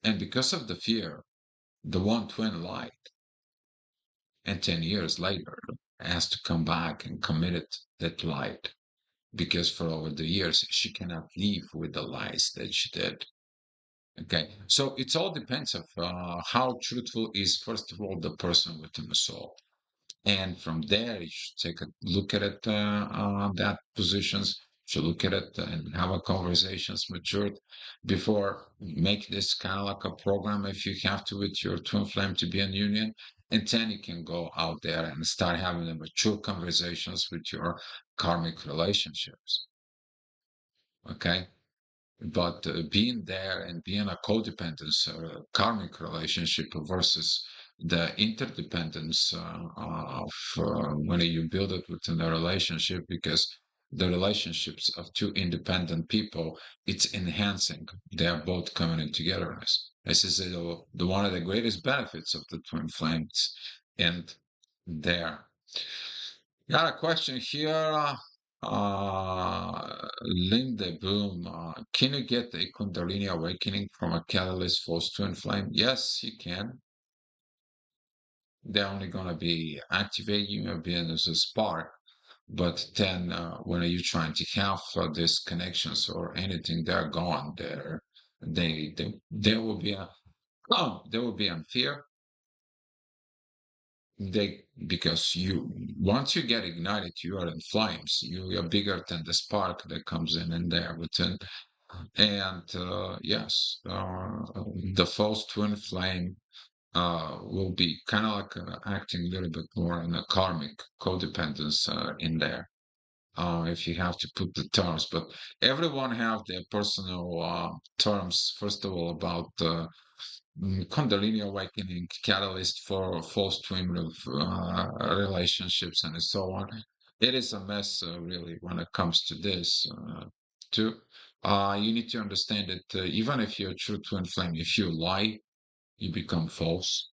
A: and because of the fear, the one twin lied, and 10 years later has to come back and commit it that lied because for over the years she cannot live with the lies that she did. Okay, so it all depends of how truthful is first of all the person within the soul. And from there, you should take a look at it, that positions, should look at it and have a conversations matured before make this kind of like a program if you have to with your twin flame to be in union. And then you can go out there and start having the mature conversations with your karmic relationships. Okay. But being there and being a codependence karmic relationship versus the interdependence of when you build it within a relationship, because the relationships of two independent people, it's enhancing. They are both coming in togetherness. This is the one of the greatest benefits of the twin flames. And there. Got a question here. Linda Boom. Can you get a Kundalini awakening from a catalyst force twin flame? Yes, you can. They're only going to be activating you being as a spark. But then when you're trying to have these connections or anything, they're gone. There will be a, oh, there will be a fear. Because you once you get ignited, you are in flames. You are bigger than the spark that comes in there within. And yes, the false twin flame will be kind of like acting a little bit more in a karmic codependence in there. If you have to put the terms, but everyone have their personal terms. First of all, about Kundalini awakening, catalyst for false twin relationships, and so on. It is a mess, really, when it comes to this. Too, you need to understand that even if you're a true twin flame, if you lie, you become false.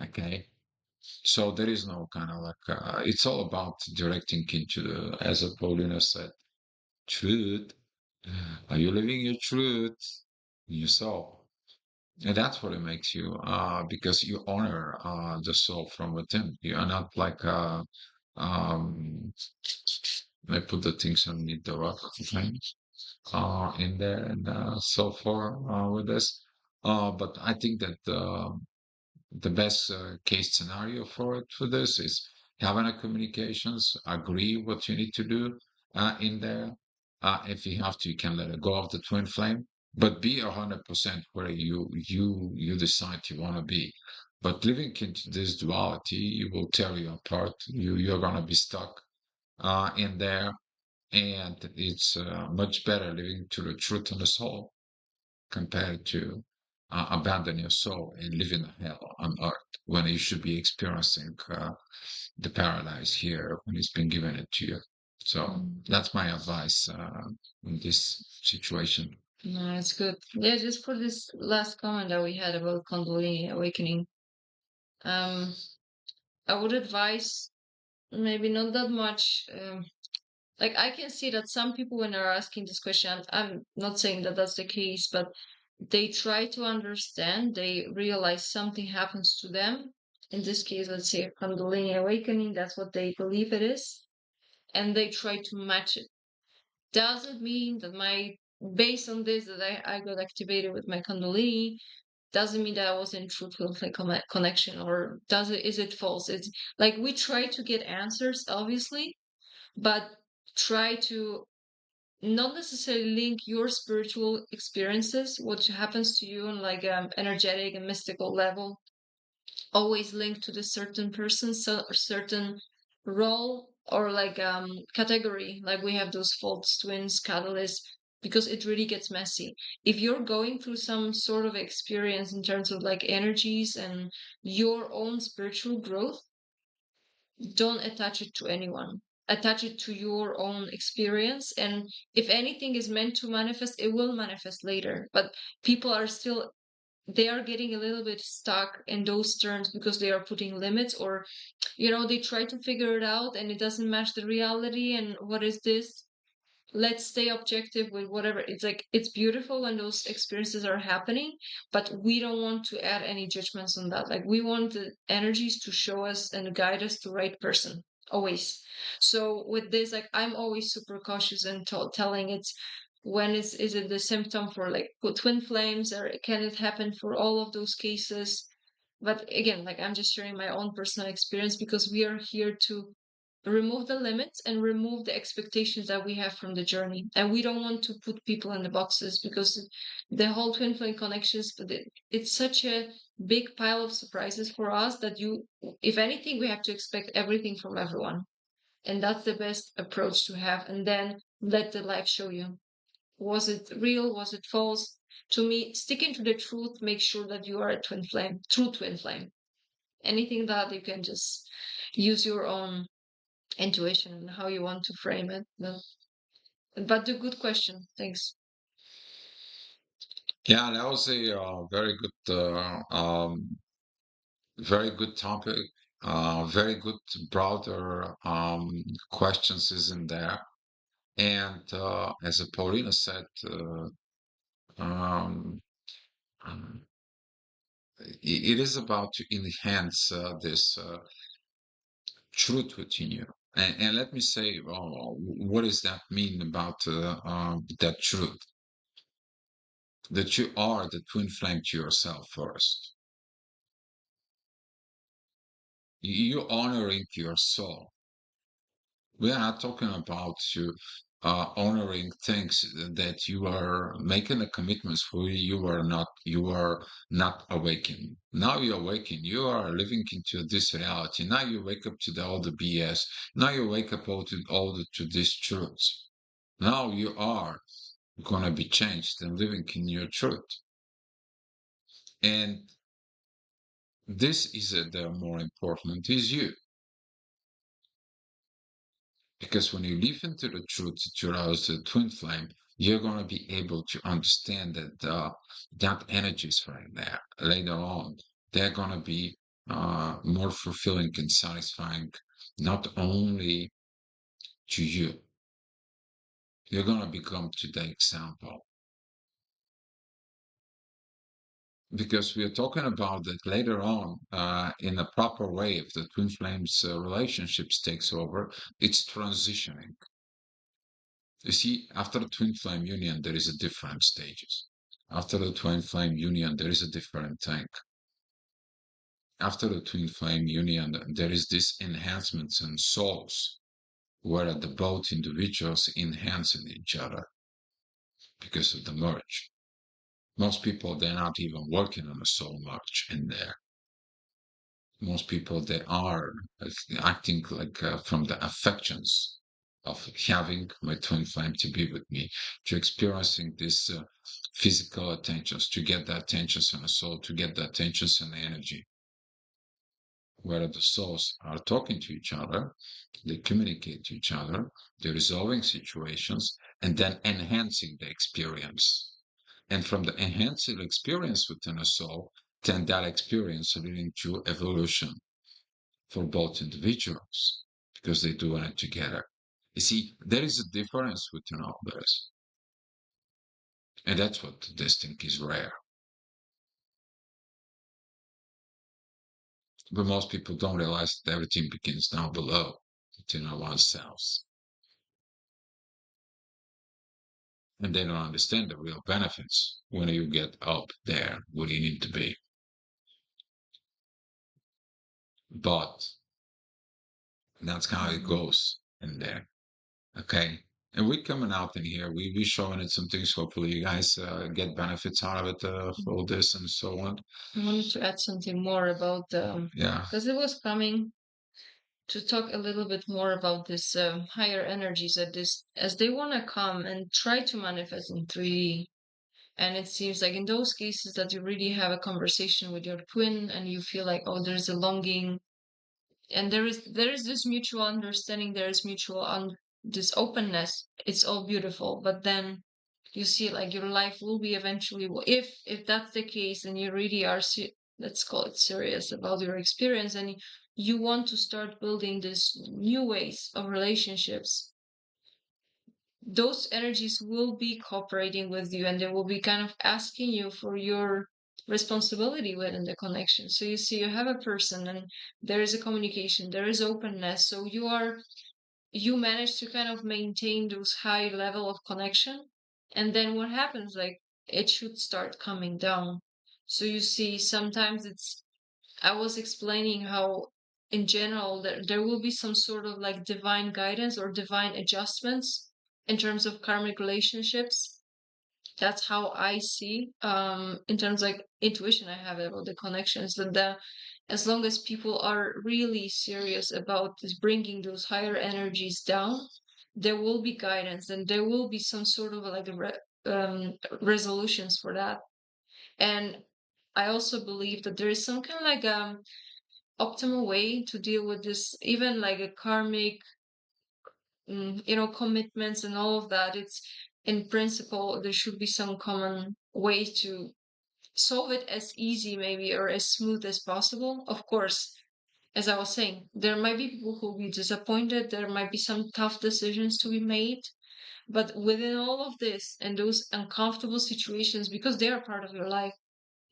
A: Okay, so there is no kind of like it's all about directing into the, as Paulina said, truth. Are you living your truth in yourself? And that's what it makes you, because you honor the soul from within. You are not like, um, I put the things underneath the rock, okay, in there and so far with this. But I think that the best case scenario for it for this is having a communications, agree what you need to do in there. If you have to, you can let it go of the twin flame, but be 100% where you decide you want to be. But living into this duality, you will tear you apart. You're gonna be stuck in there, and it's much better living to the truth and the soul compared to abandon your soul and live in hell on earth when you should be experiencing the paradise here when it's been given it to you. So that's my advice in this situation.
B: No, it's good. Yeah, just for this last comment that we had about Kundalini awakening, um, I would advise maybe not that much. Like I can see that some people, when they're asking this question, I'm not saying that that's the case, but they try to understand. They realize something happens to them. In this case, let's say Kundalini awakening. That's what they believe it is, and they try to match it. Doesn't mean that my based on this that I got activated with my Kundalini doesn't mean that I was in truthful like connection, or does it is it false? It's like we try to get answers, obviously, but try to not necessarily link your spiritual experiences, what happens to you on like energetic and mystical level, always linked to the certain person, so or certain role or like category. Like we have those false twins, catalysts. because it really gets messy. If you're going through some sort of experience in terms of like energies and your own spiritual growth, don't attach it to anyone. Attach it to your own experience. And if anything is meant to manifest, it will manifest later. But people are still, they are getting a little bit stuck in those terms because they are putting limits, or they try to figure it out and it doesn't match the reality. And what is this? Let's stay objective with whatever. It's like, it's beautiful when those experiences are happening, but we don't want to add any judgments on that. Like, we want the energies to show us and guide us to the right person always. So with this, like, I'm always super cautious and telling it's, when is it the symptom for like twin flames, or can it happen for all of those cases? But again, like, I'm just sharing my own personal experience because we are here to remove the limits and remove the expectations that we have from the journey. And we don't want to put people in the boxes, because the whole twin flame connections, it's such a big pile of surprises for us that if anything, we have to expect everything from everyone. And that's the best approach to have. And then let the life show you. Was it real? Was it false? To me, sticking to the truth, make sure that you are a twin flame, true twin flame. Anything that you can just use your own intuition and how you want to frame it. But a good question. Thanks.
A: Yeah, that was a very good topic. Very good broader questions is in there. And as Paulina said, um, um, it is about to enhance this truth within you. And let me say, what does that mean about that truth? That you are the twin flame to yourself first. You honoring your soul. We are not talking about you honoring things that you are making a commitments for. You are not awakened. Now you awaken. You are living into this reality. Now you wake up to all the BS. Now you wake up to these truths. Now you are gonna be changed and living in your truth. And this is the more important is you. Because when you live into the truth that you are the twin flame, you're going to be able to understand that that energy is right there later on. They're going to be more fulfilling and satisfying, not only to you. You're going to become today example. Because we are talking about that later on in a proper way. If the twin flames relationships takes over, it's transitioning. You see, after the twin flame union, there is a different stages. After the twin flame union, there is a different thing. After the twin flame union, there is this enhancements in souls, where the both individuals enhancing each other because of the merge. Most people, they're not even working on a soul merge in there. Most people, they are acting like from the affections of having my twin flame to be with me, to experiencing this physical attentions, to get the attentions and the soul, to get the attentions and the energy, where the souls are talking to each other, they communicate to each other, they're resolving situations, and then enhancing the experience. And from the enhancing experience within a soul, then that experience leading to evolution for both individuals because they do it together. You see, there is a difference between all this. And that's what this thing is rare. But most people don't realize that everything begins down below within our oneself. And they don't understand the real benefits when you get up there where you need to be. But that's how it goes in there. Okay. And we're coming out in here. We showing it some things. Hopefully, you guys get benefits out of it for all this and so on.
B: I wanted to add something more about
A: Yeah.
B: because it was coming. to talk a little bit more about this higher energies at this as they want to come and try to manifest in 3D. And it seems like in those cases that you really have a conversation with your twin and you feel like, oh, there's a longing and there is this mutual understanding, there is this openness. It's all beautiful, but then you see like your life will be eventually, if that's the case and you really are let's call it serious about your experience, and you want to start building this new ways of relationships, those energies will be cooperating with you and they will be kind of asking you for your responsibility within the connection. So you see, you have a person and there is a communication, there is openness. So you manage to kind of maintain those high level of connection. And then what happens? Like it should start coming down. So you see, sometimes I was explaining how in general there will be some sort of like divine guidance or divine adjustments in terms of karmic relationships. That's how I see in terms like intuition I have about the connections, that as long as people are really serious about this, bringing those higher energies down, there will be guidance and there will be some sort of like resolutions for that. And I also believe that there is some kind of like optimal way to deal with this, even like a karmic, commitments and all of that. It's in principle, there should be some common way to solve it as easy, maybe, or as smooth as possible. Of course, as I was saying, there might be people who will be disappointed. There might be some tough decisions to be made. But within all of this and those uncomfortable situations, because they are part of your life,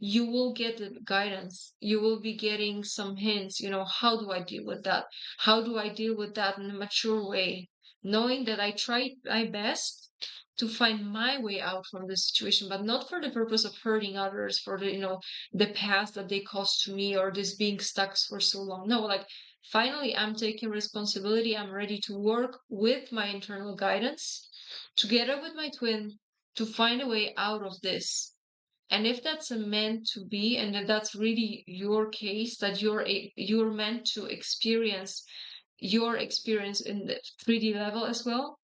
B: you will get the guidance. You will be getting some hints, how do I deal with that? How do I deal with that in a mature way? Knowing that I tried my best to find my way out from the situation, but not for the purpose of hurting others, for the past that they caused to me or this being stuck for so long. No, like finally I'm taking responsibility. I'm ready to work with my internal guidance together with my twin to find a way out of this. And if that's a meant to be, and if that's really your case, that you're meant to experience your experience in the 3D level as well,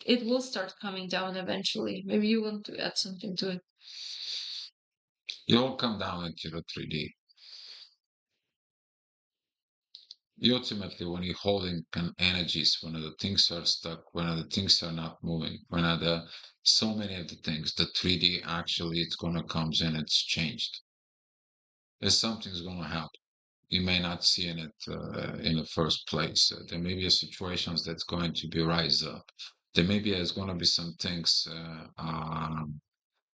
B: it will start coming down eventually. Maybe you want to add something to it.
A: You all come down into the 3D. You ultimately, when you're holding energies, when the things are stuck, when the things are not moving, when so many of the things, the 3D actually it's gonna comes in, it's changed. There's something's gonna happen. You may not see in it in the first place. There may be a situations that's going to be rise up. There may be there's going to be some things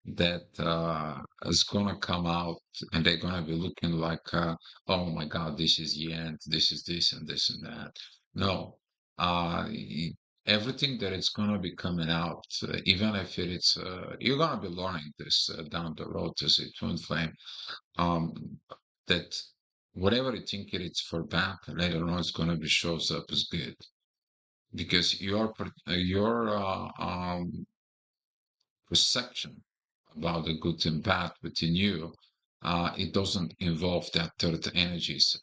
A: that is going to come out, and they're going to be looking like, oh my God, this is the end. This is this and this and that. No, everything that is going to be coming out, even if it's you're going to be learning this down the road as a twin flame, um, that whatever you think it is for bad, later on it's going to be shows up as good because your perception about the good and bad within you, it doesn't involve that third energies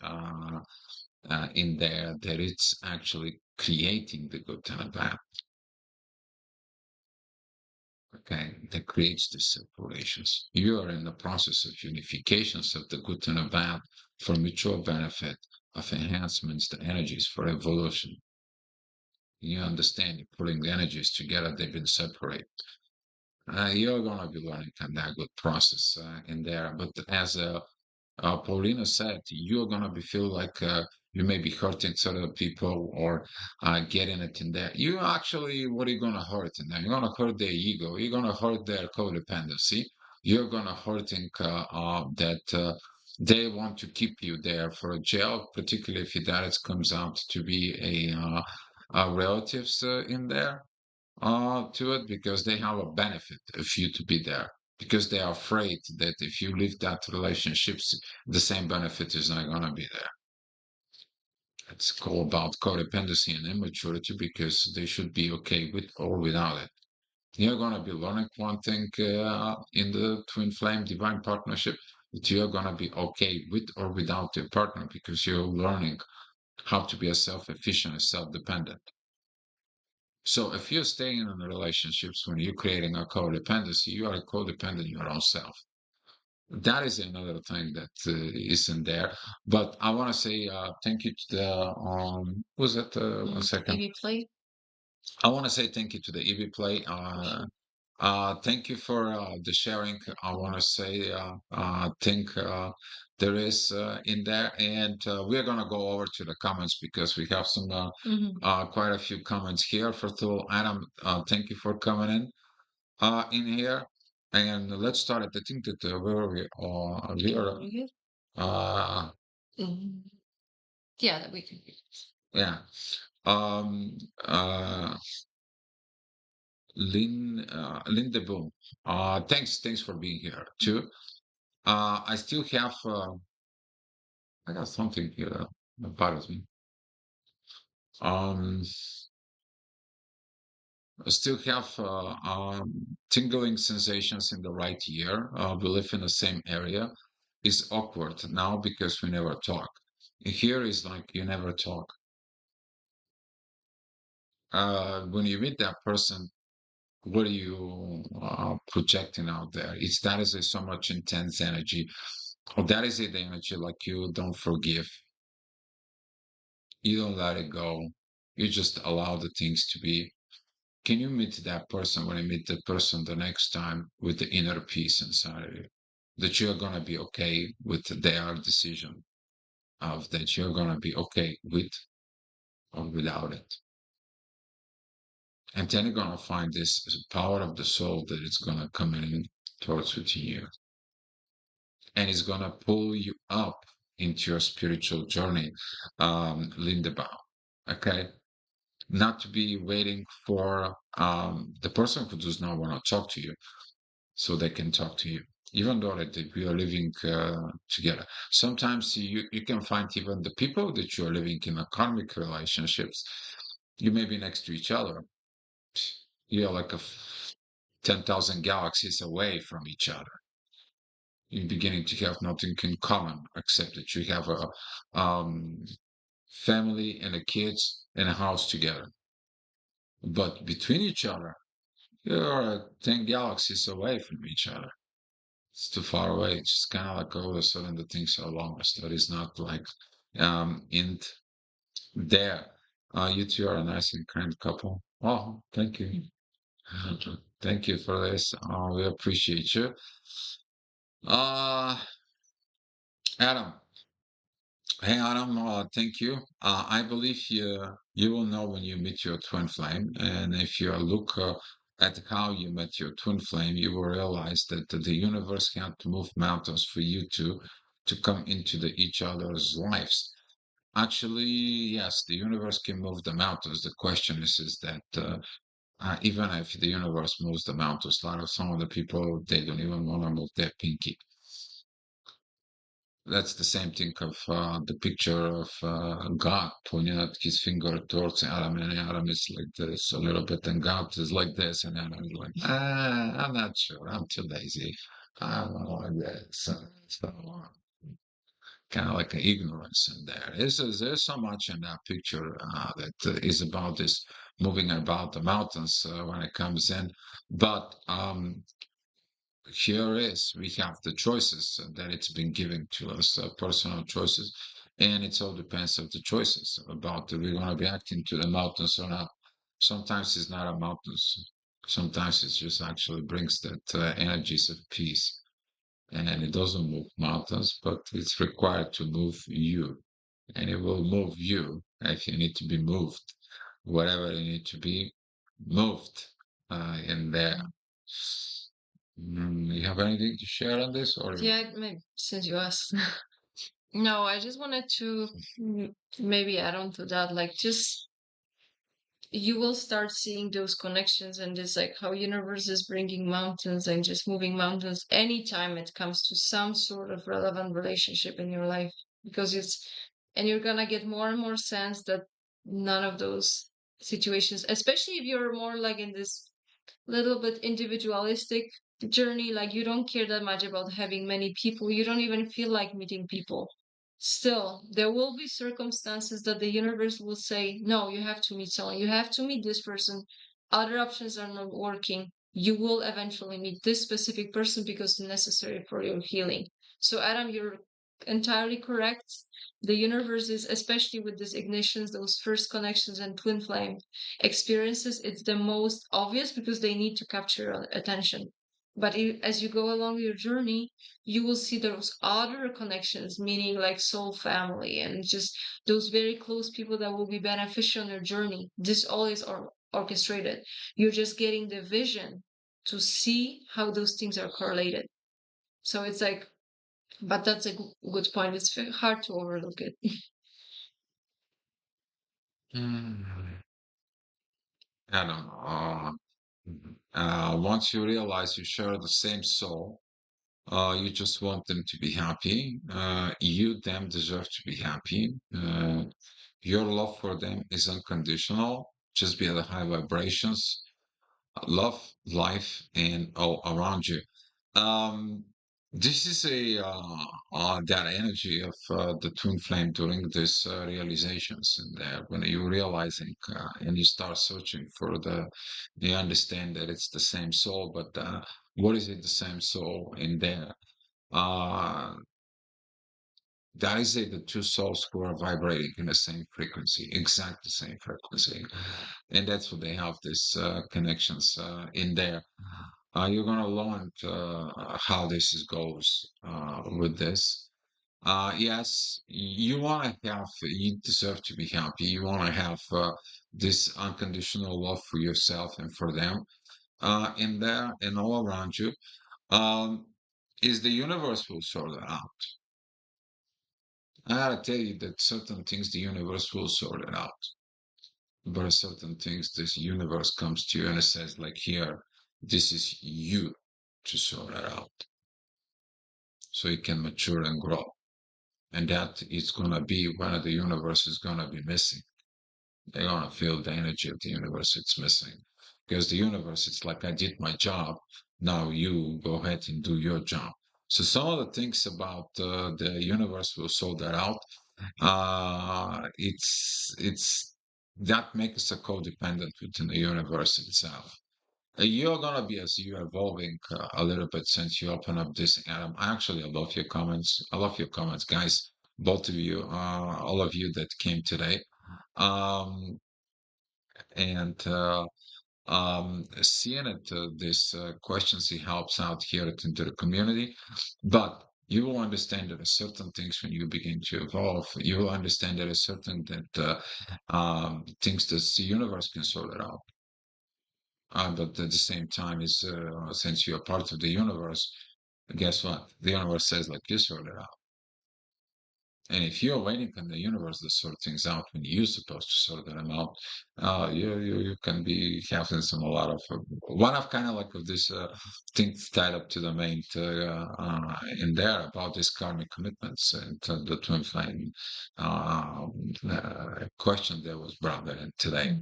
A: in there that it's actually creating the good and the bad. Okay, that creates these separations. You are in the process of unifications of the good and the bad for mutual benefit of enhancements, the energies for evolution. You understand, you're putting the energies together, they've been separated. You're going to be learning from that good process in there. But as Paulina said, you're going to be feel like you may be hurting certain people or getting it in there. You actually, what are you going to hurt in there? You're going to hurt their ego. You're going to hurt their codependency. You're going to hurting that they want to keep you there for a jail, particularly if that comes out to be a relatives in there to it because they have a benefit of you to be there because they are afraid that if you leave that relationships, the same benefit is not going to be there. It's all about codependency and immaturity because they should be okay with or without it. You're going to be learning one thing in the twin flame divine partnership, that you're going to be okay with or without your partner because you're learning how to be a self-efficient and self-dependent. So if you're staying in relationships when you're creating a codependency, you are codependent your own self. That is another thing that isn't there. But I want to say thank you to the was it one second?
B: EV play.
A: I want to say thank you to the EV Play. Thank you for the sharing. I want to say think there is in there, and we're gonna go over to the comments because we have some quite a few comments here. First of all, Adam, thank you for coming in here, and let's start at the thing that where we are uh,
B: Mhm. Yeah, that we can.
A: yeah um uh Lynn de Boom. Thanks for being here too. I still have I got something here that bothers me. Um, I still have tingling sensations in the right ear. We live in the same area. It's awkward now because we never talk. Here is like you never talk. When you meet that person, what are you projecting out there? It's that is so much intense energy. Or that is the energy like you don't forgive, you don't let it go, you just allow the things to be. Can you meet that person when you meet that person the next time with the inner peace inside of you? That you're gonna be okay with their decision, of that you're gonna be okay with or without it. And then you're gonna find this power of the soul that it's gonna come in towards within you. And it's gonna pull you up into your spiritual journey, Lindebaum. Okay. Not to be waiting for the person who does not want to talk to you so they can talk to you, even though that we are living together. Sometimes you can find even the people that you are living in a karmic relationships, you may be next to each other. You're like 10,000 galaxies away from each other. You're beginning to have nothing in common except that you have a family and a kids and a house together. But between each other, you're 10 galaxies away from each other. It's too far away. It's just kind of like all of a sudden the things are lost. That is not like in there. You two are a nice and kind couple. Oh, thank you. Thank you for this. We appreciate you. Uh, Adam. Hey, Adam, thank you. I believe you will know when you meet your twin flame, and if you look at how you met your twin flame, you will realize that the universe had to move mountains for you to come into each other's lives. Actually, yes, the universe can move the mountains. The question is that even if the universe moves the mountains, a lot of some of the people they don't even want to move their pinky. That's the same thing of the picture of God pointing out his finger towards Adam, and Adam is like this a little bit, and God is like this, and Adam is like, I'm not sure, I'm too lazy, I don't know like this. So kind of like an ignorance in there. There's so much in that picture that is about this moving about the mountains when it comes in, but here is we have the choices that it's been given to us, personal choices, and it all depends of the choices about we're going to be acting to the mountains or not. Sometimes it's not a mountains. Sometimes it just actually brings that energies of peace, and it doesn't move mountains, but it's required to move you, and it will move you if you need to be moved, whatever you need to be moved in there. You have anything to share on this, or
B: Yeah, maybe since you asked. No, I just wanted to maybe add on to that, like just you will start seeing those connections and just like how universe is bringing mountains and just moving mountains anytime it comes to some sort of relevant relationship in your life because it's and you're gonna get more and more sense that none of those situations, especially if you're more like in this little bit individualistic journey, like you don't care that much about having many people, you don't even feel like meeting people, Still, there will be circumstances that the universe will say, no, you have to meet someone, you have to meet this person. Other options are not working. You will eventually meet this specific person because it's necessary for your healing. So, Adam, you're entirely correct. The universe is, especially with these ignitions, those first connections and twin flame experiences, it's the most obvious because they need to capture attention. But as you go along your journey, you will see those other connections, meaning like soul family and just those very close people that will be beneficial on your journey. This all is orchestrated. You're just getting the vision to see how those things are correlated. So it's like, but that's a good point. It's hard to overlook it.
A: Mm, I don't know. Once you realize you share the same soul, you just want them to be happy. You, them, deserve to be happy. Your love for them is unconditional. Just be at the high vibrations, love, life, and all around you. Um, this is that energy of the twin flame during this realizations, and when you realizing and you start searching for you understand that it's the same soul, but what is it the same soul in there? Uh, that is it, the two souls who are vibrating in the same frequency, exact the same frequency, and that's what they have this connections in there. You're gonna learn how this is goes with this. Yes, you want to have, you deserve to be happy. You want to have this unconditional love for yourself and for them in there and all around you. Um, is the universe will sort it out. I gotta tell you that certain things the universe will sort it out. But certain things this universe comes to you and it says, like, here, this is you to sort it out so it can mature and grow. And that is gonna be one of the universe is gonna be missing. They're gonna feel the energy of the universe it's missing. Because the universe, it's like I did my job, now you go ahead and do your job. So some of the things about the universe will sort that out. It's that makes us a codependent within the universe itself. You're gonna be as you evolving a little bit since you open up this Adam. I love your comments. I love your comments, guys. Both of you, all of you that came today. Um, and Seeing it, this questions he helps out here into the community. But you will understand that certain things when you begin to evolve, you will understand that certain that things that the universe can sort it out. But at the same time, is since you're part of the universe, guess what? The universe says like you sort it out. And if you're waiting on the universe to sort things out when you're supposed to sort them out, you can be having some a lot of one of kind of like of this things tied up to the main in there about these karmic commitments and the twin flame question that was brought in today.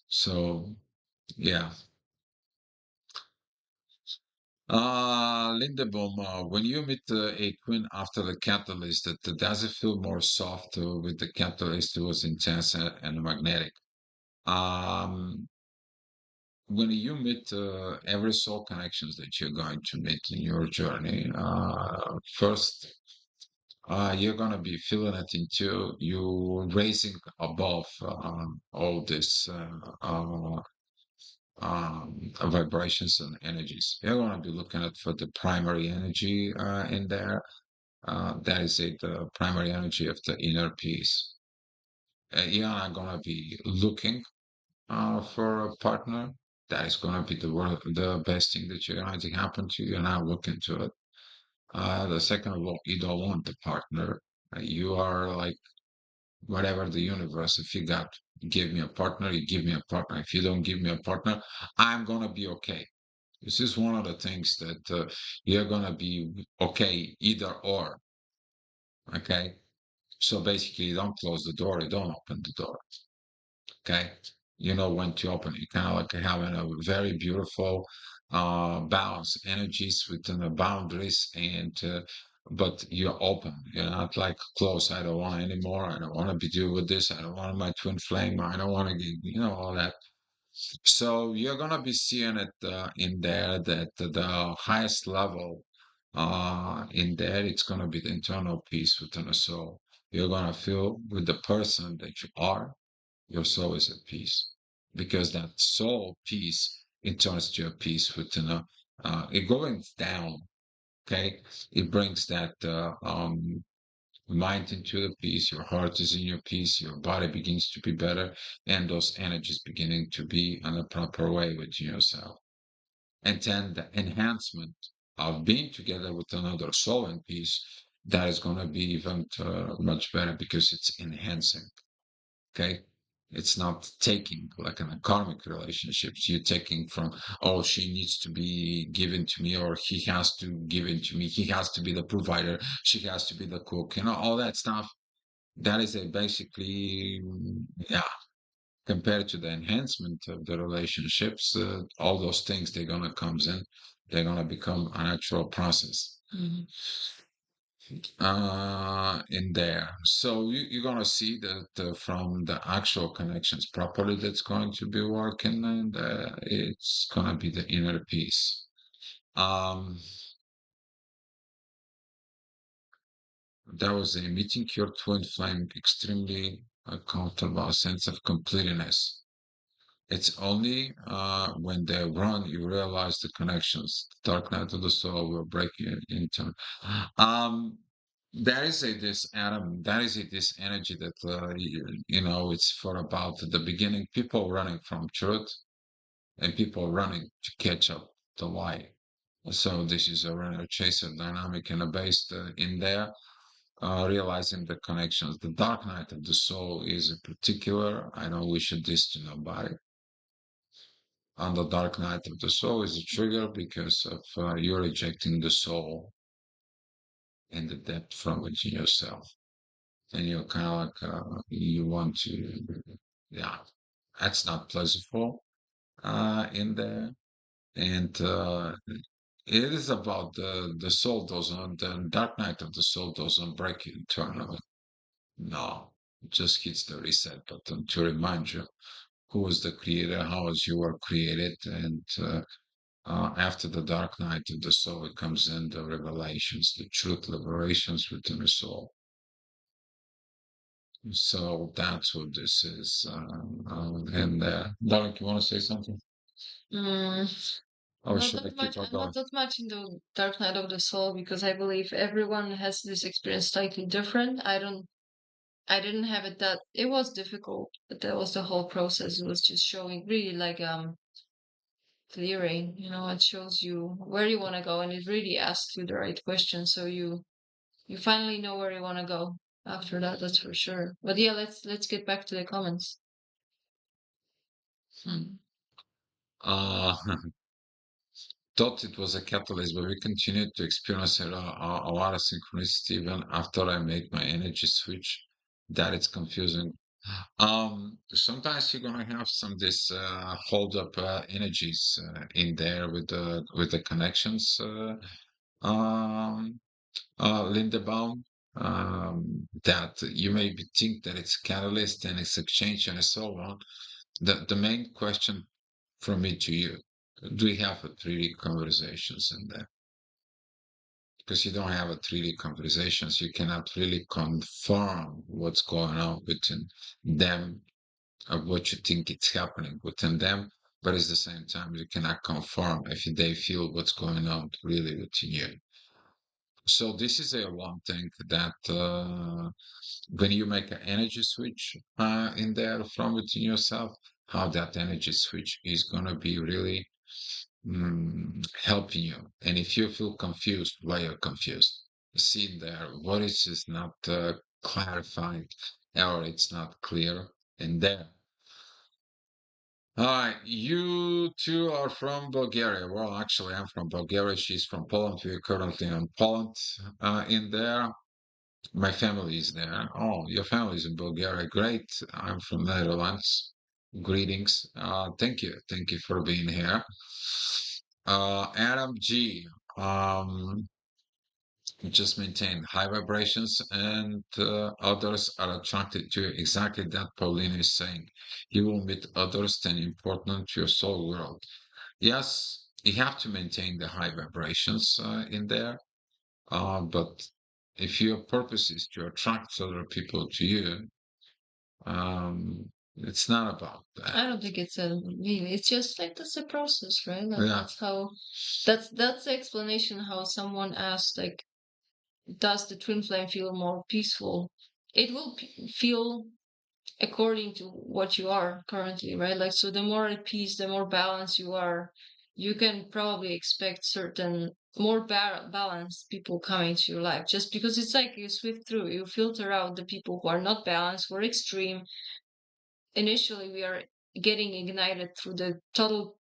A: So yeah. Lindebom, when you meet a twin after the catalyst, does it feel more soft with the catalyst? It was intense and magnetic. Um, when you meet every soul connections that you're going to meet in your journey, first you're gonna be feeling it into you raising above all this vibrations and energies. You're going to be looking at for the primary energy in there. That is it, the primary energy of the inner peace. You're not going to be looking for a partner. That is going to be the best thing that you're going to happen to you. You're not looking to it. The second of all, you don't want the partner. You are like whatever the universe. If you got give me a partner, you give me a partner. If you don't give me a partner, I'm gonna be okay. This is one of the things that you're gonna be okay either or. Okay, so basically, you don't close the door, you don't open the door. Okay, you know when to open. You kind of like having a very beautiful balance energies within the boundaries and but you're open. You're not like close. I don't want anymore. I don't want to be deal with this. I don't want my twin flame. I don't want to get, all that. So you're gonna be seeing it in there that the highest level in there, it's gonna be the internal peace within the soul. You're gonna feel with the person that you are, your soul is at peace because that soul peace it turns to a peace within it goes down. Okay, it brings that mind into the peace, your heart is in your peace, your body begins to be better, and those energies beginning to be in a proper way within yourself. And then the enhancement of being together with another soul in peace, that is going to be even much better because it's enhancing. Okay. It's not taking like in a karmic relationships. You're taking from, oh, she needs to be given to me, or he has to give it to me. He has to be the provider. She has to be the cook. All that stuff. That is a basically, yeah, compared to the enhancement of the relationships, all those things they're gonna comes in. They're gonna become a natural process. Mhm. In there. So you're gonna see that from the actual connections properly that's going to be working, and it's gonna be the inner peace. Um, that was a meeting your twin flame, extremely comfortable sense of completeness. It's only when they run you realize the connections. The dark night of the soul will break you into. Um, that is a this atom. That is a this energy that it's for about the beginning. People running from truth and people running to catch up the light. So this is a runner chaser dynamic and a based in there. Realizing the connections. The dark night of the soul is a particular. I don't wish this to nobody on the dark night of the soul is a trigger because of you rejecting the soul and the depth from within yourself. And you're kind of like, you want to, yeah, that's not pleasurable in there. And it is about the soul doesn't, the dark night of the soul doesn't break you internally. No, it just hits the reset button to remind you who was the creator, how was you were created, and after the dark night of the soul, it comes in the revelations, the truth liberations within the soul. So that's what this is. And Dark, you want to say something?
B: Mm,
A: Or
B: not
A: should I
B: that
A: keep
B: much.
A: on
B: Not
A: going?
B: that much in the Dark Night of the Soul because I believe everyone has this experience slightly different. I don't. I didn't have it that. It was difficult, but that was the whole process. It was just showing really like clearing. It shows you where you want to go, and it really asks you the right questions, so you finally know where you want to go after that. That's for sure. But yeah, let's get back to the comments.
A: Hmm. Uh, thought it was a catalyst, but we continued to experience a lot of synchronicity even after I make my energy switch. That it's confusing. Sometimes you're gonna have some this hold up energies in there with the connections. Um, Lindebaum, that you maybe think that it's catalyst and it's exchange and so on. The main question from me to you, do we have a 3D conversations in there? Because you don't have a 3D conversations, you cannot really confirm what's going on between them of what you think it's happening within them, but at the same time, you cannot confirm if they feel what's going on really within you. So this is a one thing that when you make an energy switch in there from within yourself, how that energy switch is going to be really helping you. And if you feel confused, why you're confused, see there what is not clarified or it's not clear in there. All right, you two are from Bulgaria. Well, actually, I'm from Bulgaria. She's from Poland. We're currently in Poland in there. My family is there. Oh, your family is in Bulgaria. Great. I'm from Netherlands. Greetings. Thank you. Thank you for being here. Adam G. Um, just maintain high vibrations, and others are attracted to exactly that. Pauline is saying you will meet others then important to your soul world. Yes, you have to maintain the high vibrations in there, but if your purpose is to attract other people to you, it's not about that.
B: I don't think it's a mean. It's just like that's a process, right? Like
A: Yeah,
B: that's how that's the explanation how someone asked like, does the twin flame feel more peaceful? It will feel according to what you are currently, right? Like so the more at peace, the more balanced you are, you can probably expect certain more balanced people coming to your life just because it's like you sweep through, you filter out the people who are not balanced, who are extreme. Initially we are getting ignited through the total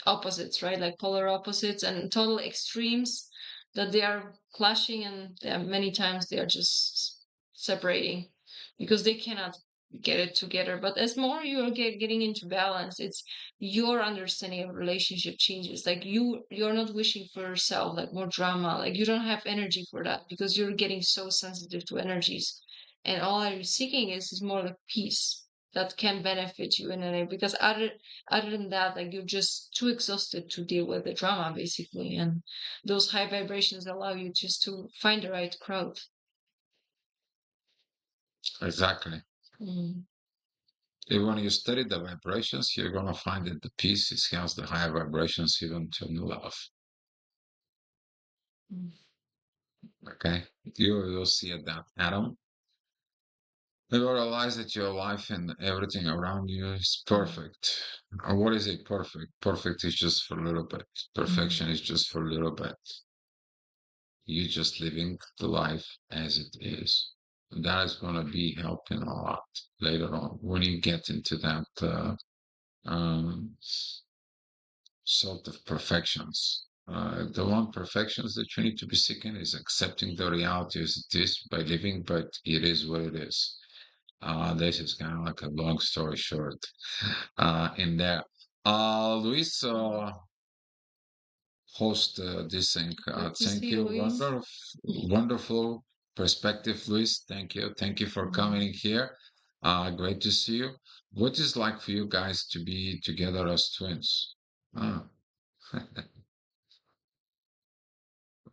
B: opposites, right? Like polar opposites and total extremes that they are clashing, and many times they are just separating because they cannot get it together. But as more you are getting into balance, it's your understanding of relationship changes. Like you're not wishing for yourself like more drama, like you don't have energy for that because you're getting so sensitive to energies, and all you're seeking is more like peace that can benefit you in a way, because other than that, like you're just too exhausted to deal with the drama basically, and those high vibrations allow you just to find the right crowd.
A: exactly.
B: Mm,
A: And when you study the vibrations, you're gonna find that the peace is has the higher vibrations even to love.
B: mm,
A: Okay, you'll see it that atom. You realize that your life and everything around you is
B: mm,
A: perfect. What is it perfect? Perfect is just for a little bit.
B: mm.
A: Perfection is just for a little bit. You just living the life as it is. And that is going to be helping a lot later on when you get into that um, sort of perfections. The one perfections that you need to be seeking is accepting the reality as it is by living, but it is what it is. This is kind of like a long story short in there. Luis, host this thing.
B: Great to
A: Thank
B: see you,
A: you.
B: Luis.
A: Wonderful perspective, Luis. Thank you. Thank you for
B: Mm.
A: coming here. Great to see you. What is like for you guys to be together as twins? Ah,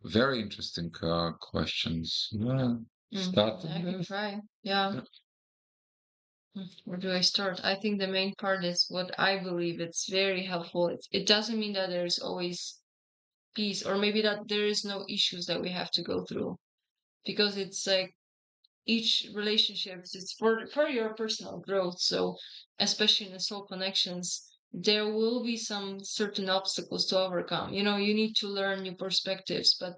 A: very interesting questions. Yeah.
B: I
A: Starting
B: can
A: with.
B: try. Yeah. Where do I start? I think the main part is what I believe it's very helpful. It doesn't mean that there's always peace, or maybe that there is no issues that we have to go through, because it's like each relationship is for your personal growth. So especially in the soul connections, there will be some certain obstacles to overcome. You need to learn new perspectives, but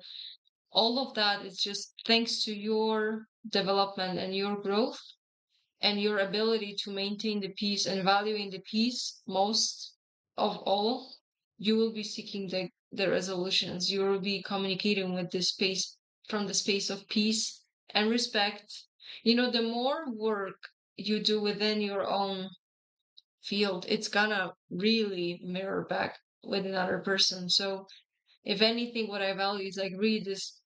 B: all of that is just thanks to your development and your growth and your ability to maintain the peace and valuing the peace most of all. You will be seeking the resolutions. You will be communicating with the space from the space of peace and respect. The more work you do within your own field, it's gonna really mirror back with another person. So if anything, what I value is like really this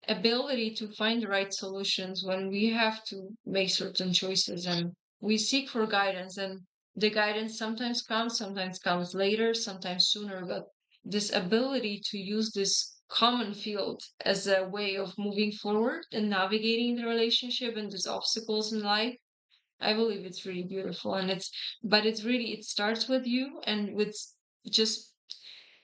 B: ability to find the right solutions when we have to make certain choices, and we seek for guidance, and the guidance sometimes comes later, sometimes sooner, but this ability to use this common field as a way of moving forward and navigating the relationship and these obstacles in life, I believe it's really beautiful. And it's really, it starts with you and with just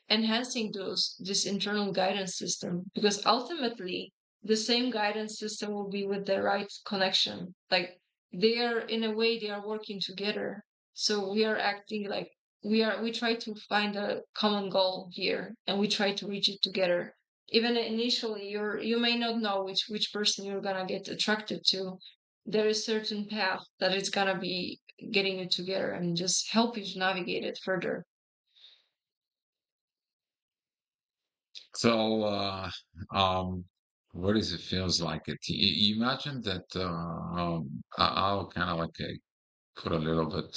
B: enhancing this internal guidance system, because ultimately the same guidance system will be with the right connection. Like they are, in a way, they are working together. So we are acting like we try to find a common goal here, and we try to reach it together. Even initially, you may not know which person you're gonna get attracted to. There is certain path that is gonna be getting you together and just help you to navigate it further.
A: So, what does it feels like? You imagine that, I'll kind of like put a little bit,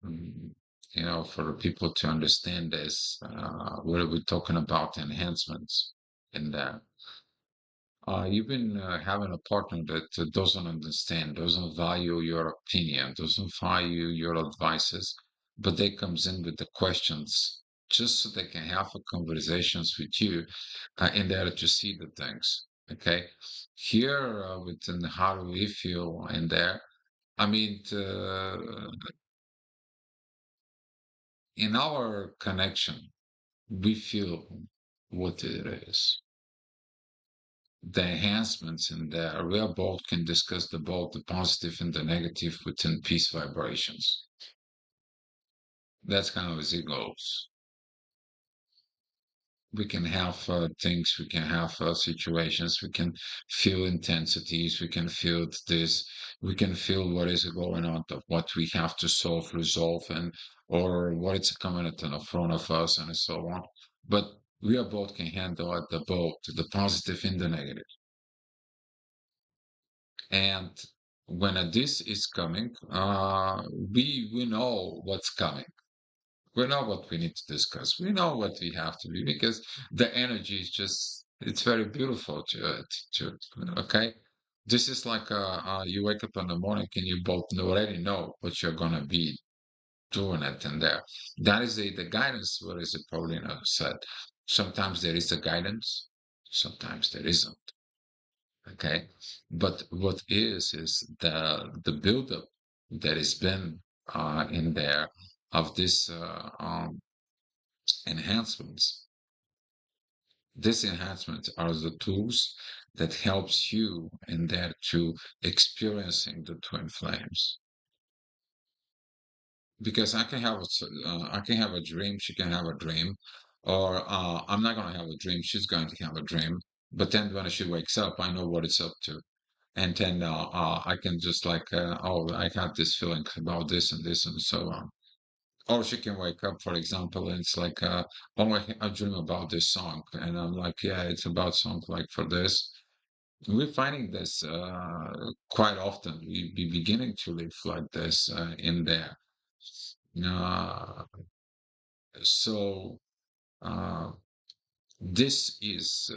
A: mm, for the people to understand this, what are we talking about enhancements in there? you've been having a partner that doesn't understand, doesn't value your opinion, doesn't value your advices, but they comes in with the questions just so they can have a conversations with you in there to see the things. Okay, here within how do we feel in there? I mean, in our connection, we feel what it is. The enhancements in there, we are both can discuss the both the positive and the negative within peace vibrations. That's kind of as it goes. We can have things, we can have situations, we can feel intensities, we can feel this, we can feel what is going on, of what we have to solve, resolve, and or what is coming in front of us, and so on. But we are both can handle it, the both, the positive and the negative. And when this is coming, we know what's coming. We know what we need to discuss. We know what we have to be because the energy is just it's very beautiful to okay. This is like you wake up in the morning and you both already know what you're gonna be doing it in there. That is the guidance. What is it, Paulina said? Sometimes there is a guidance, sometimes there isn't. Okay. But what is the buildup that has been in there of this enhancements. These enhancements are the tools that helps you in there to experiencing the twin flames. Because I can have a dream, she can have a dream, or I'm not gonna have a dream, she's going to have a dream. But then when she wakes up, I know what it's up to. And then I can just like, oh, I got this feeling about this and this and so on. Or she can wake up, for example, and it's like, oh, I dream about this song, and I'm like, yeah, it's about song like for this. We're finding this quite often. We be beginning to live like this in there. Uh, so uh, this is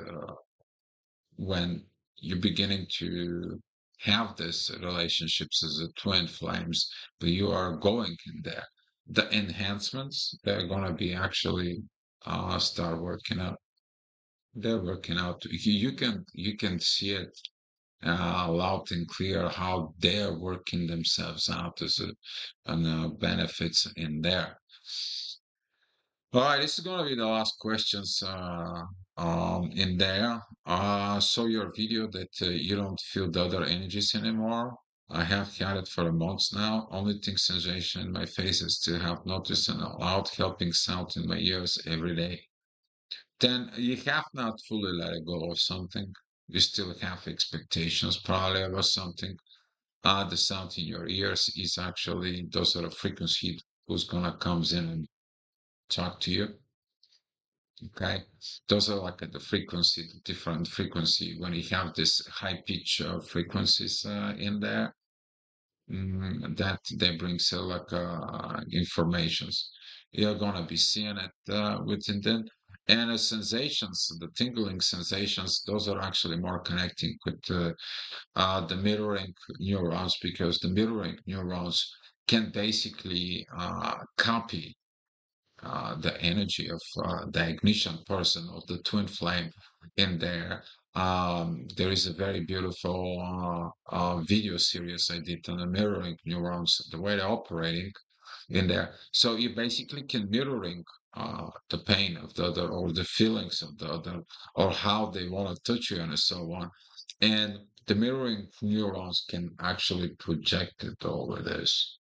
A: when you're beginning to have this relationships as a twin flames, but you are going in there. The enhancements, they're gonna be actually start working out. They're working out. You can see it loud and clear how they're working themselves out as a and benefits in there. All right, this is going to be the last questions in there. Saw your video that you don't feel the other energies anymore. I have had it for a month now. Only thing sensation in my face is to have noticed an loud helping sound in my ears every day. Then you have not fully let it go of something. You still have expectations probably about something. The sound in your ears is actually those are the frequency who's gonna comes in and talk to you. Okay, those are like at the frequency, the different frequency. When you have this high pitch frequencies in there, that they bring so like informations. You're gonna be seeing it within them. And the sensations, the tingling sensations, those are actually more connecting with the mirroring neurons because the mirroring neurons can basically copy the energy of the ignition person of the twin flame in there. There is a very beautiful video series I did on the mirroring neurons, the way they're operating in there. So you basically can mirroring the pain of the other or the feelings of the other or how they want to touch you and so on. And the mirroring neurons can actually project it over this.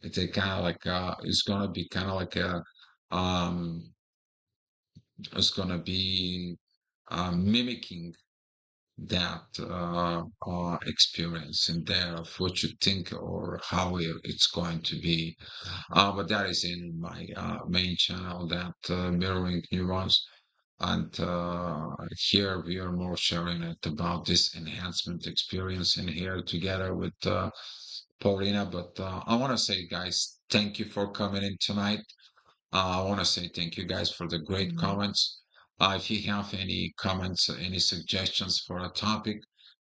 A: It's a kind of like it's gonna be kind of like a um it's gonna be mimicking that experience in there of what you think or how it's going to be. But that is in my main channel, that mirroring neurons. And here we are more sharing it about this enhancement experience in here together with Paulina. But I want to say, guys, thank you for coming in tonight. I want to say thank you guys for the great
B: Mm.
A: comments. If you have any comments, any suggestions for a topic,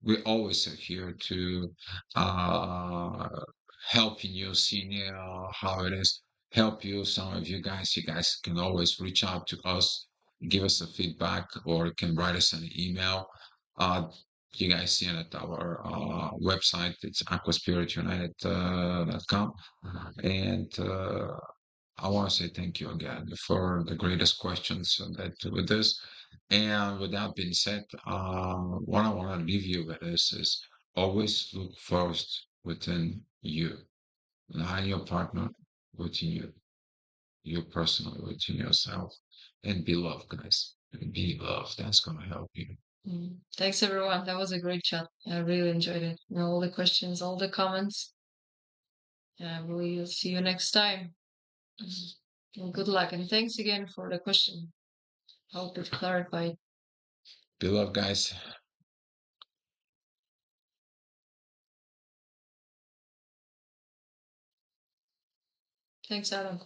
A: we always are here to uh, helping you, seeing how it is, help you. Some of you guys can always reach out to us, give us a feedback, or can write us an email. Uh, you guys see it at our website. It's aquaspiritunited.com. And I want to say thank you again for the greatest questions that with this. And with that being said, what I want to leave you with is always look first within you, not your partner, within you, you personally, within yourself, and be loved, guys. And be loved. That's gonna help you.
B: Thanks, everyone. That was a great chat. I really enjoyed it. All the questions, all the comments. We'll see you next time. And good luck. And thanks again for the question. Hope it clarified.
A: Be loved, guys.
B: Thanks, Adam.